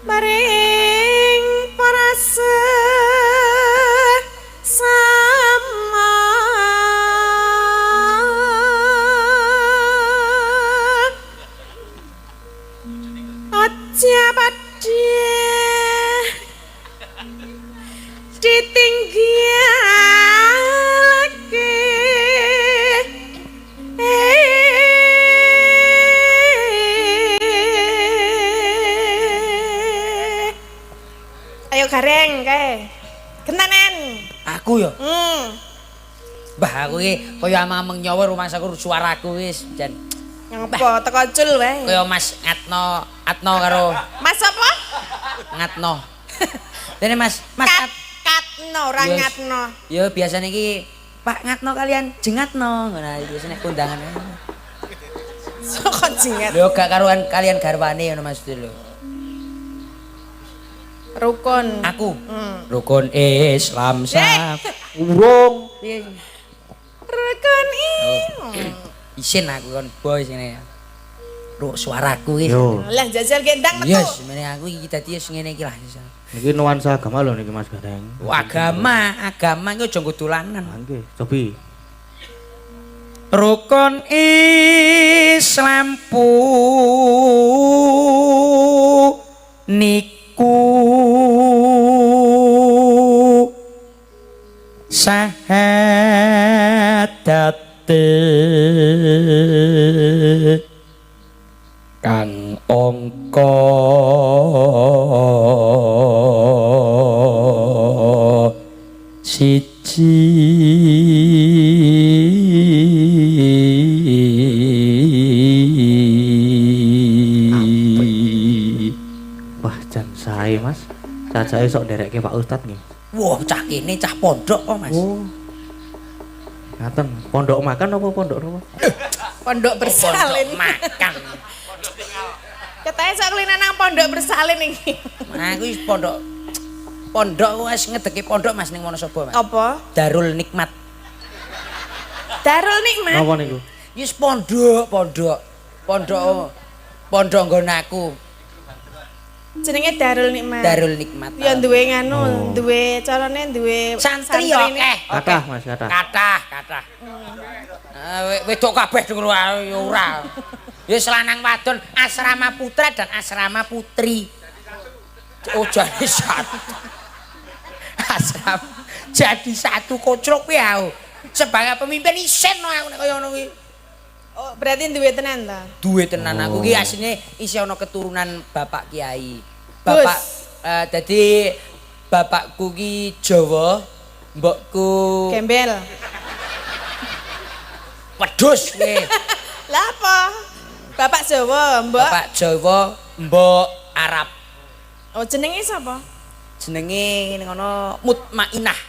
maring para sesama aja pada ditinggalake. Ayo gareng kae. Gentanen. Aku ya. Mbah aku iki kaya amang nyawa rumah saku suaraku wis jan Ngapa teko cul wae. kaya Mas Atno karo Mas apa? Ngatno. Dene Mas Katno ora Yes. ngatno. Ya biasane iki Pak Ngatno kalian Jengatno ngono biasane kondangan. Soko jinget. Lho gak karuan kalian garwane ngono Mas lho. Rukun. Aku rukun Islam sah. Urung. Piye? Rukun Isin aku kon boy sini. Suaraku iki. Yo. Lah jajal gendang metu. Yes, meneh aku iki dadi wis ngene iki lah. Niki nuansa agama lho niki Mas Gareng. Agama iki aja nggo dolanan. Nggih, cobi. Rukun Islam niku sahadate kang angka Wah, jan sae Mas. Sajake sok nderekke Pak Ustad nggih. wah cah kene cah pondok kok Mas. Oh. Ngaten, pondok makan apa pondok apa? Pondok bersalin. Pondok makan. Katanya sok kuliner nang pondok bersalin iki. Nah, aku wis pondok wis ngedeki pondok Mas ning Wonosobo Mas. Apa? Darul Nikmat. Darul Nikmat. Napa niku? Wis pondok nggon aku. Jenenge Darul Nikmat. Darul Nikmat. Ya duwe nganu, duwe carane duwe Santri ya Kathah Mas, kathah. Kathah. Wedok kabeh ngono ya ora. Ya lanang wadon asrama putra dan asrama putri. Oh jadi satu. Asrama jadi satu kocrok kuwi aku. Sebagai pemimpin isen no aku nek kaya ngono kuwi. Oh, berarti duwe tenan ta? Duwe tenan aku iki asline isih ana keturunan bapak kiai. Bapak dadi bapakku ki Jawa, mbokku Gembel. wedhus kuwi. Lah apa? Bapak Jawa, Mbak. Bapak Jawa, mbok Arab. Oh, jenenge sapa? Jenenge ngene ngono Mutmainah.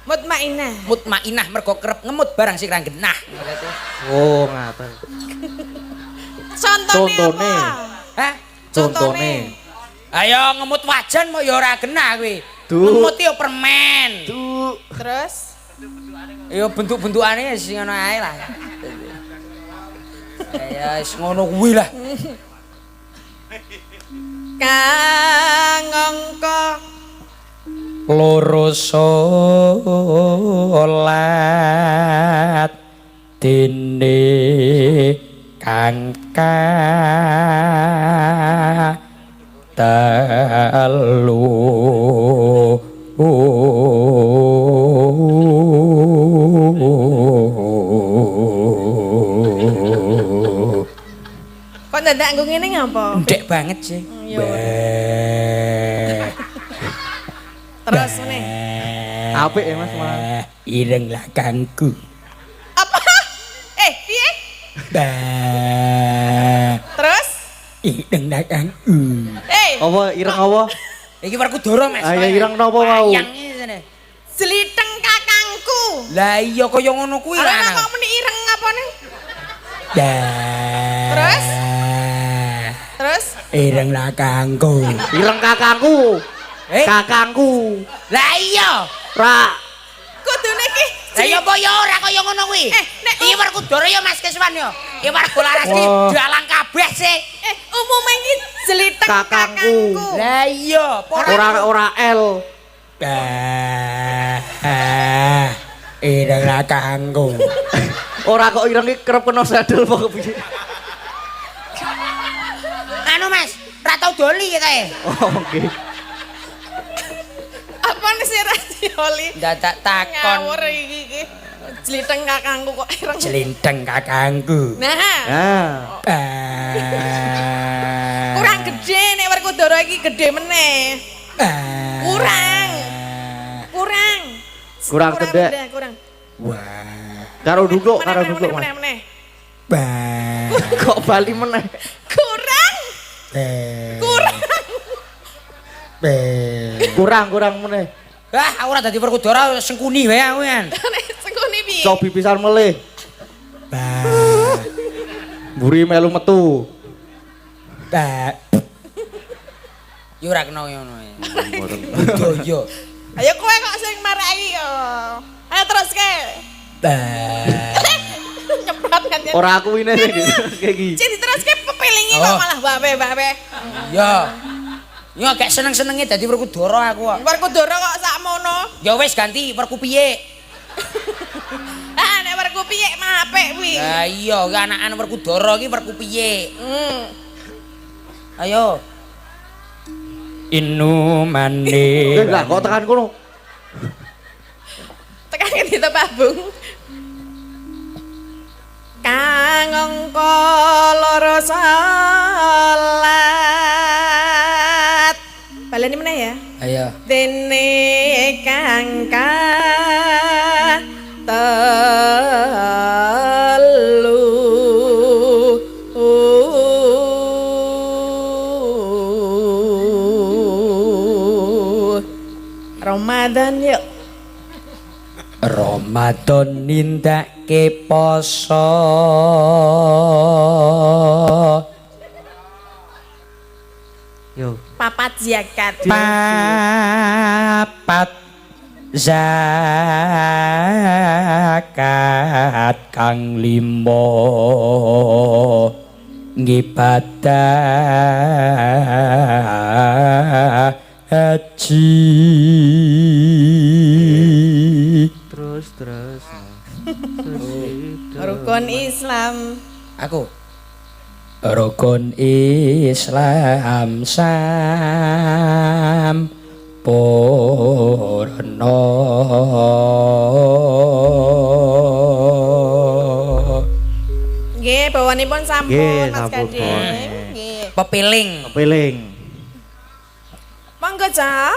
Mutmainah mergo kerep ngemut barang sing ra genah. Oh, ngaten. Contone. Hah? Contone. Ayo ngemut wajan mau ya ora genah kuwi. Duh. Ngemut yo permen. Terus Yo bentuk-bentukane sing ngono ae lah. Ya wis ngono kuwi lah. kang angka loro salat dene kangka telu kok dadak nggo ngene ngapa ndek banget sih Iya. Terus nih Apik ya Mas malah. ireng lakangku apa piye terus ireng lakangku Apa ireng apa? iki Werkudara Mas Ah ya ireng napa mau? yang ini Sliteng kakangku lah iya kaya ngono kuwi Ala lah kok muni ireng apa nih terus terus ireng lakangku Ireng kakangku. Kakangku. lah iya Ra. kudune ki lah iya apa ya ora kaya ngono kuwi nek iki Werkudara ya Mas Keswan ya iki Warga Laras iki dalang kabeh sih umume iki sliteng Kakangku. kakangku lah iya Ora L. ireng lakangku Ora kok ireng iki kerep kena sadel apa piye? anu Mas ra tau doli kita ya Oh oke. apa nih si radioli dadak takon ngawur iki sliteng kakangku kok ireng jelinteng kakangku nah kurang gede nek Werkudara iki gede meneh kurang Kurang gede. kurang wah Karo duduk, meneh, Mas. meneh. Kok bali meneh? kurang Kurang meneh. aku ora dadi Werkudara sengkuni wae aku kan nek sengkuni piye Cobi pisan melih. Mburi melu metu. yo ora kena ngono ya ayo kowe kok sing maraki yo ayo terus ke nyemprot kan ya Ora aku ini sing kayak iki. Cik diteruske pepelingi kok malah babe yo gak seneng-senenge dadi Werkudara aku kok Werkudara kok sakmono ya wis ganti Werku piye nek werku piye mah apik kuwi lah iya anakan Werkudara iki Werku piye ayo inu mane Lah kok tekan kono. tekan ngendi to Pak Bung kang angka loro salat baleni meneh ya ayo dene kangka telu Ramadan yuk Ramadan nindake poso Yo. papat zakat papat zakat kang limo ngibadah haji Terus. rukun Islam aku rukun Islam sam purna nggih bawanipun sampun Nggih, Mas sampun, Kadin Bon. nggih pepiling Peling. monggo Cak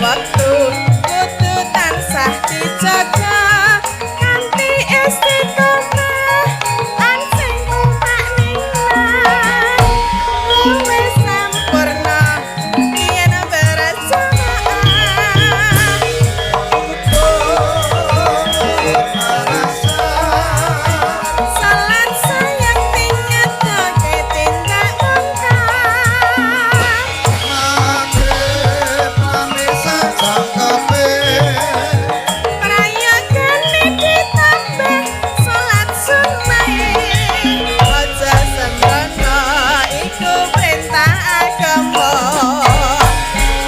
wektu kudu tansah dijaga kanthi istiqomah ansing umak ninglah wis sampurna yen berjamaah salat sayang tinyatake tindak mungkar Rayakan iki tambah salat sunah aja sembrono iku perintah agama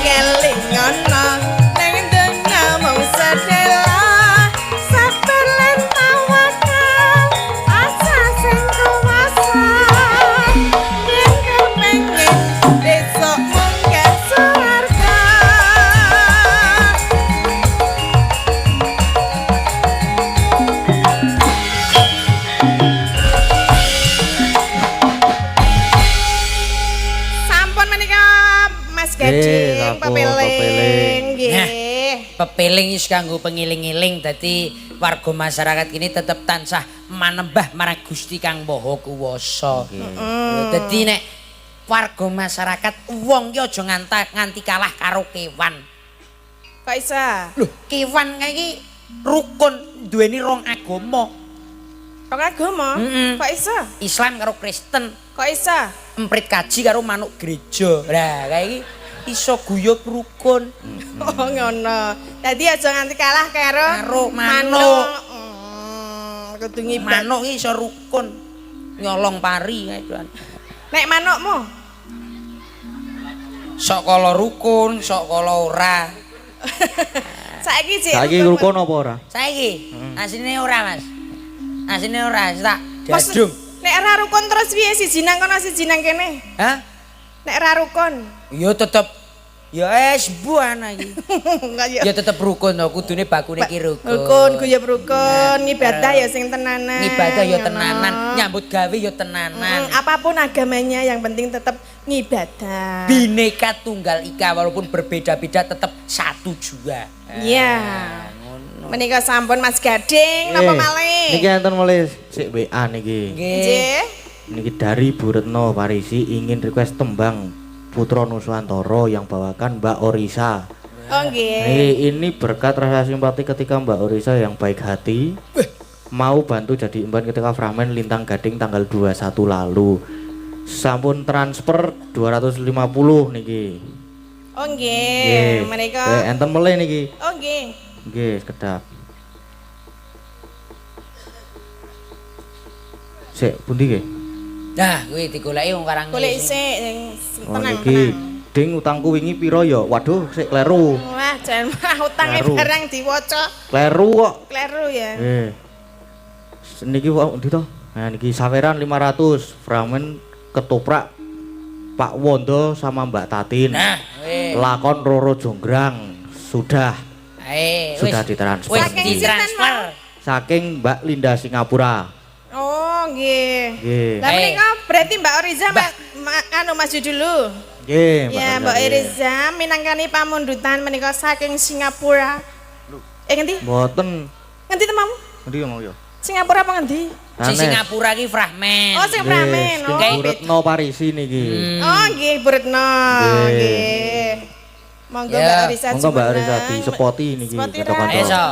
ngelingono ning dunya mung sedela sabar lan tawakal asa sing kuwasa yen kepengin besok munggah swarga Sampun menika Mas Gading sampun, pepeling pepeling. nggih. Pepeling wis kanggo pengiling-iling dadi warga masyarakat kini tetep tansah manembah marang Gusti Kang Maha Kuwasa. Dadi nek warga masyarakat wong ki aja nganti kalah karo kewan. Kok iso? Lho, kewan kae iki rukun duweni rong agama. Kok agama? Mm-mm. Kok iso? Islam karo Kristen, Kok iso? emprit kaji karo manuk gereja. Lah, kae iki iso guyub rukun. Oh ngono. Dadi aja nganti kalah karo manuk. Kudu ngibat. Manuk iki iso rukun. Nyolong pari kae doan. Nek manukmu Sok kala rukun, sok kala ora. saiki Cik. Saiki rukun apa ora? Saiki asine ora, Mas. Asine ora, wis tak Mas, dadung. Nek ora rukun terus piye siji nang kono siji nang kene? Hah? Nek ora rukun. Ya tetep ya buan iki. Enggak ya. Ya tetep rukun to, kudune bakune iki rukun. Rukun guyub rukun, ngibadah ya sing tenanan. Ngibadah ya ngono. tenanan, nyambut gawe ya tenanan. Apapun agamanya yang penting tetap ngibadah. Bineka Tunggal Ika walaupun berbeda-beda tetap satu juga. Iya. Ngono. Menika sampun Mas Gading napa malih? Niki enten mulai sik WA niki. Nggih. Niki dari Bu Retno Parisi ingin request tembang Putra Nuswantara yang bawakan Mbak Orisa. Oh nggih. Ini berkat rasa simpati ketika Mbak Orisa yang baik hati mau bantu jadi imban ketika Fragmen Lintang Gading tanggal 21 lalu. Sampun transfer 250 niki. Oh nggih. Menika. Enten meleh niki. Oh nggih. Nggih, kedap. Sik, pundi nggih? Nah, kuwi digoleki wong karang. Golek sik sing Oh tenang. niki ding utangku wingi pira ya? Waduh, sik kleru. Wah, jan utange Kleru. barang diwaca. Kleru kok. Kleru ya. Niki kok ndi to? Nah niki saweran 500 Fragmen ketoprak Pak Wondo sama Mbak Tatin. Nah, wis. Lakon Roro Jonggrang sudah Sudah ditransfer. Wis Saking ditransfer. Saking Mbak Linda Singapura. Oh nggih. Nggih. Lah menika berarti Mbak Oriza anu maju dulu. Nggih, Ya, Mbak Oriza minangkani pamundutan menika saking Singapura. Ngendi? Mboten. Ngendi temamu? Ngendi ngomong ya? Singapura apa ngendi? Si Singapura ki Fragmen. Oh, sing Pramen. Oh, Bu Retno Parisi niki. oh nggih, Bu Retno. Nggih. Monggo Ya, Mbak Oriza. Monggo Mbak Cimeneng. Orisa di sepoti niki Sepoti kanca-kanca. ra. Iso.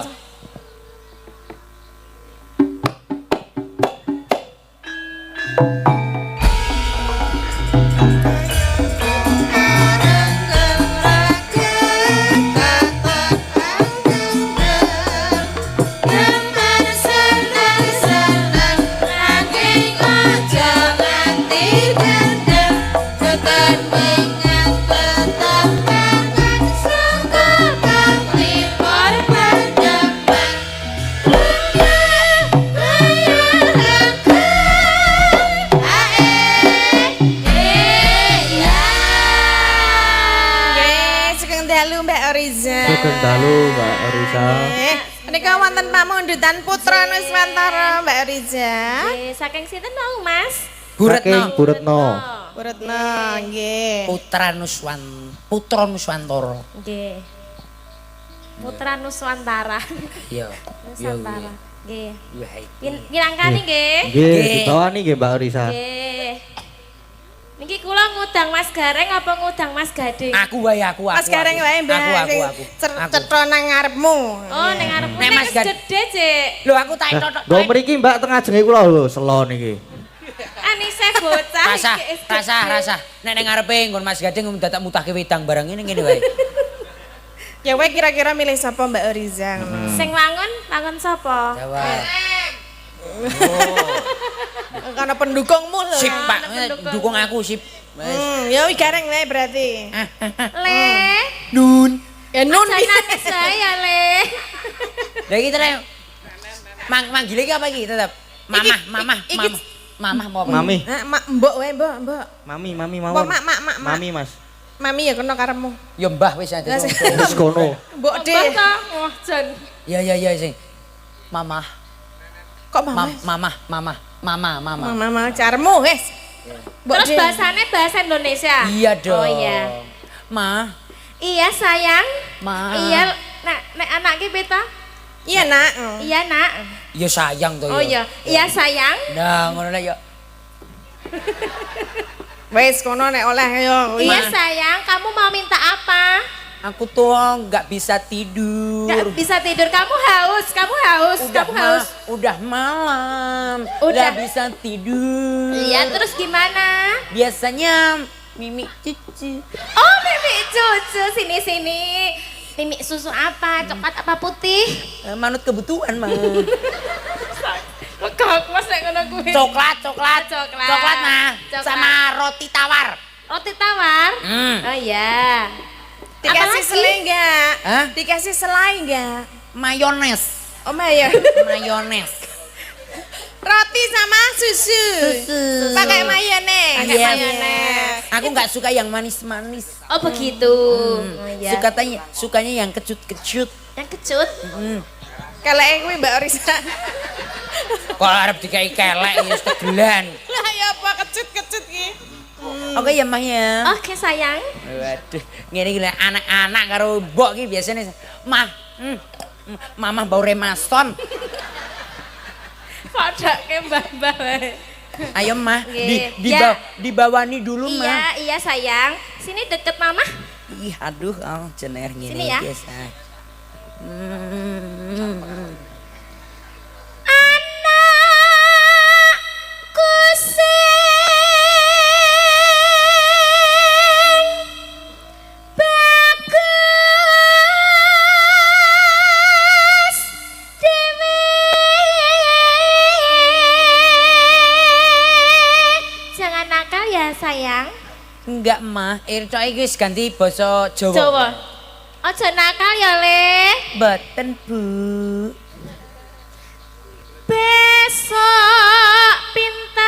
Nggih, sugeng dalu Mbak Oriza. Sugeng dalu Mbak Orisa. Nggih, menika wonten pamundutan Putra Nuswantara Mbak Oriza. Saking sinten mau, Mas? Bu Retno. Saking Bu Retno. Bu Retno, nggih. Putra Nuswantara. Nggih. Putra Nuswantara. Iya. Nuswantara. Nggih. Iya. Nyirangkani nggih. Nggih, ditawani nggih Mbak Risa. Nggih. Niki kula ngudang Mas Gareng apa ngudang Mas Gading? Aku wae aku. Mas Gareng wae Mbak. Aku. Cetha nang ngarepmu. Oh, ning arepmu Nek nek Mas wis Gad- gedhe, Cik. Lho aku tak entok. Nggo mriki Mbak teng ajenge kula lho, selo niki. Anise bocah Rasa, iki wis gedhe. rasa. Nek ning ngarepe nggon Mas Gading dadak mutahke wedang barang ngene wae. Ya wae kira-kira milih sapa Mbak Oriza ngono. Sing wangun sapa? Jawab. Karena pendukungmu lho. Sip, Pak. pendukung. Dukung aku sip. Wes. Ya wis Gareng wae berarti. Le. Nun. Ya nun. Aja nangis saya, Le. Lah iki terus. Manggil iki apa iki tetep? Mamah apa? Mami. Mbok wae, mbok. Mami Mbok mawon. mak. Mami Mas. Mami ya kena karepmu. Ya mbah wis ada. Wis kono. Mbok Mbah deh. ta? Wah, jan. Ya sing. Mamah. Kok mama? Mama. Caremu wis. Mbok Terus deh. bahasane bahasa Indonesia. Iya dong. Oh iya. Ma. Iya sayang. Ma. Iya, nek anak ki peta? Iya nak. Iya nak. Ya sayang to Oh iya, iya sayang. Nah, ngono lek ya. Wis kono nek oleh yo. Iya sayang, kamu mau minta apa? Aku tuh nggak bisa tidur. Gak bisa tidur, kamu haus. Udah malam. Udah. Nggak bisa tidur. Iya, terus gimana? Biasanya Mimi cucu. Oh, Mimi cucu, sini. Mimi susu apa? Coklat apa putih? Manut kebutuhan mah. Kok Mas nek ngono kuwi. Coklat. Coklat. Coklat mah. Coklat. Sama roti tawar. Roti tawar? Hmm. Oh iya. Dikasih Apalagi? selai enggak? Hah? Dikasih selai enggak? Mayones. Oh Maya. Mayones. Roti sama susu. Pakai mayones. Yes. Aku nggak suka yang manis-manis. Oh begitu. Oh iya. Sukanya yang kecut-kecut. Yang kecut. Kalau kuwi Mbak Orisa. Kalau arep dikai kelek ya tegelan. Lah ya apa kecut-kecut ki? Oke ya Mah ya. Oke sayang. Waduh, ngene iki anak-anak karo mbok iki biasane Mah. Mama bau remason. Padake mbah-mbah wae. Ayo Mah, Nggih. Ya. dibawani dulu Mah. Iya sayang. Sini deket mama. Ih, aduh, jener ngene Sini ya. biasa. Anakku sing bagus dhewe. Jangan nakal ya sayang. Enggak Mah, Irca iki wis ganti basa Jawa. Jawa. Aja nakal ya, Le. Boten Bu. Besok pintar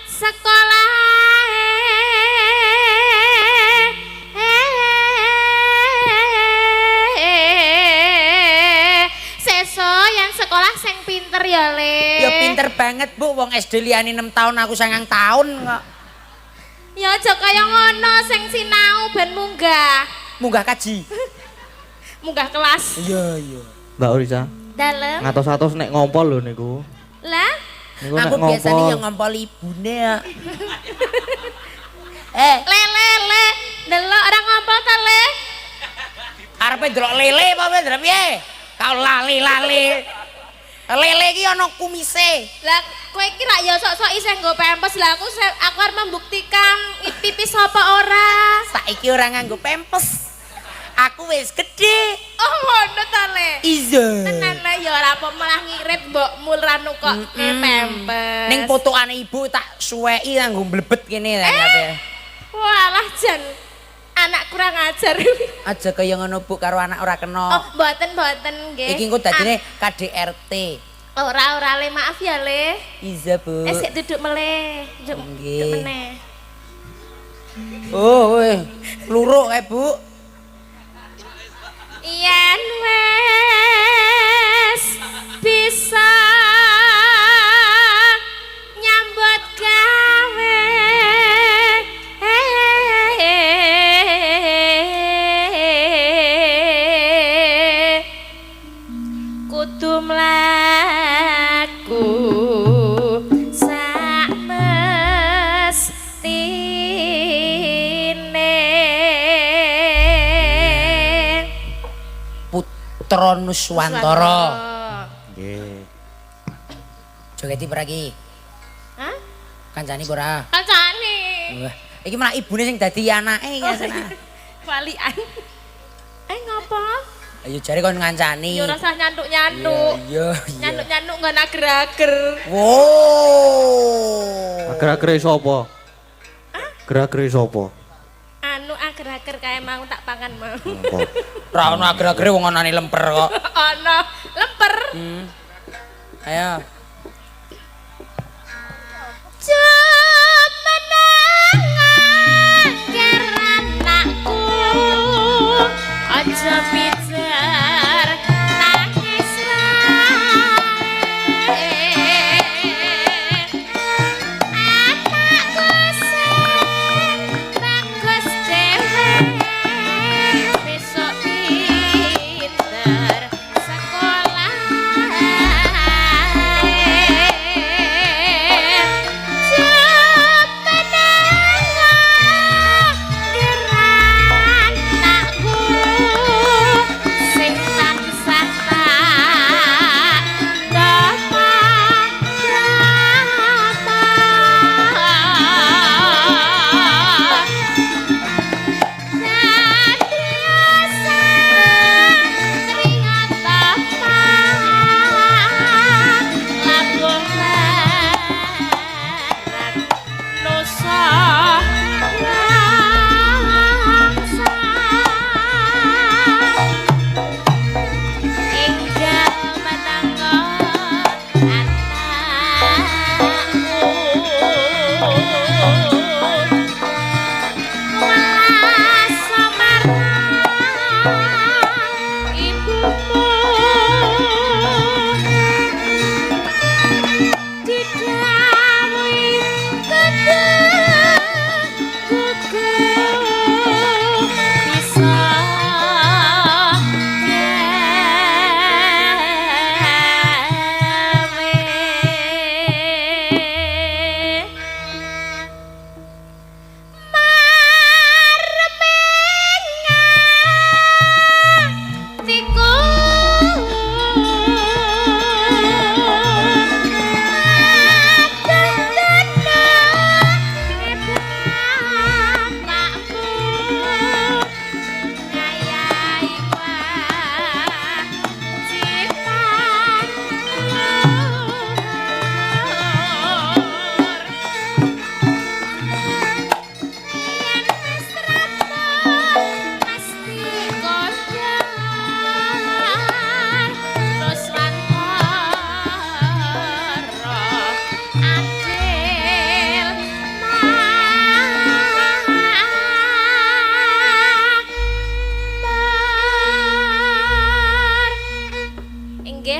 sekolah seso yang sekolah sing pinter ya, Le. Ya pinter banget Bu, wong SD liyane 6 tahun aku 9 tahun kok. Ya aja kaya ngono sing sinau ben munggah. Munggah kaji. Munggah kelas. Iya. Mbak Orisa. Dalem. Ngatos-atos nek ngompol lho niku. Lah, Niku Aku nek biasanya ngompol. yang ngompol ibune ya. le. Delok orang ngompol ta, Le? Arepe delok lele apa piye piye? Kau lali. Lele iki ana kumise. Lah kowe iki rak ya sok-sok isih nggo pempes. Lah aku arep membuktikan pipis apa ora. Saiki ora nganggo pempes. Aku wis gede. Oh ngono ta, Le? Iya. Tenan Le ya ora apa malah ngirit mbokmu ranu kok pempes. Ning potokane ibu tak suweki nganggo mlebet kene lah kabeh. Walah jan anak kurang ajar. Aja kaya ngono Bu karo anak ora kena. Oh, mboten nggih. Iki engko dadine KDRT. Ora Le, maaf ya, Le. Iya Bu. Sik duduk meleh. Duduk Nggih. meneh. Oh, luruk kae Bu. Yen wes bisa nyambut gawe Tronuswantara. Nggih. Jogeti peragi. Hah? Kancani ora? Kancane. Wah, iki malah ibune sing dadi anake iki asana. Walian. Ngopo? Ayo jare kon ngancani. Yo rasa nyantuk-nyantuk. Iya. Nyantuk-nyantuk nggon ager-ager. Wow. Ager-agere sapa? Ager-agere sapa? Anu ager-ager kae mau tak pangan mau. Ora ono ager-agere wong anane lemper kok. Ono lemper. Ayo. Aja pijar nangis wae anakku sing bagus dhewe besok pinter sekolah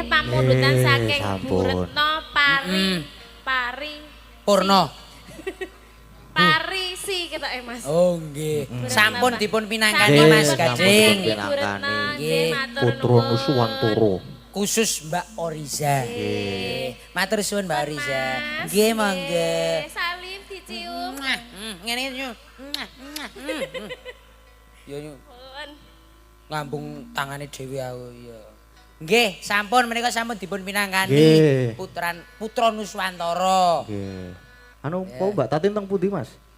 pamundutan saking Bu Retno Pari Purno. Parisi kita Mas. Oh nggih. Sampun dipun pinangkani Nggih, Mas sampun Gading. pinangkani. Nggih. Putra Nuswantara. Khusus Mbak Oriza. Nggih. Matur suwun Mbak Oriza. Nggih monggo. Salim dicium. Ngene yo. Yo ngambung tangane dhewe aku ya. Nggih, sampun menika sampun dipun pinangkani Putra Nuswantara. Nggih. Anu kok Mbak Tatin teng pundi Mas?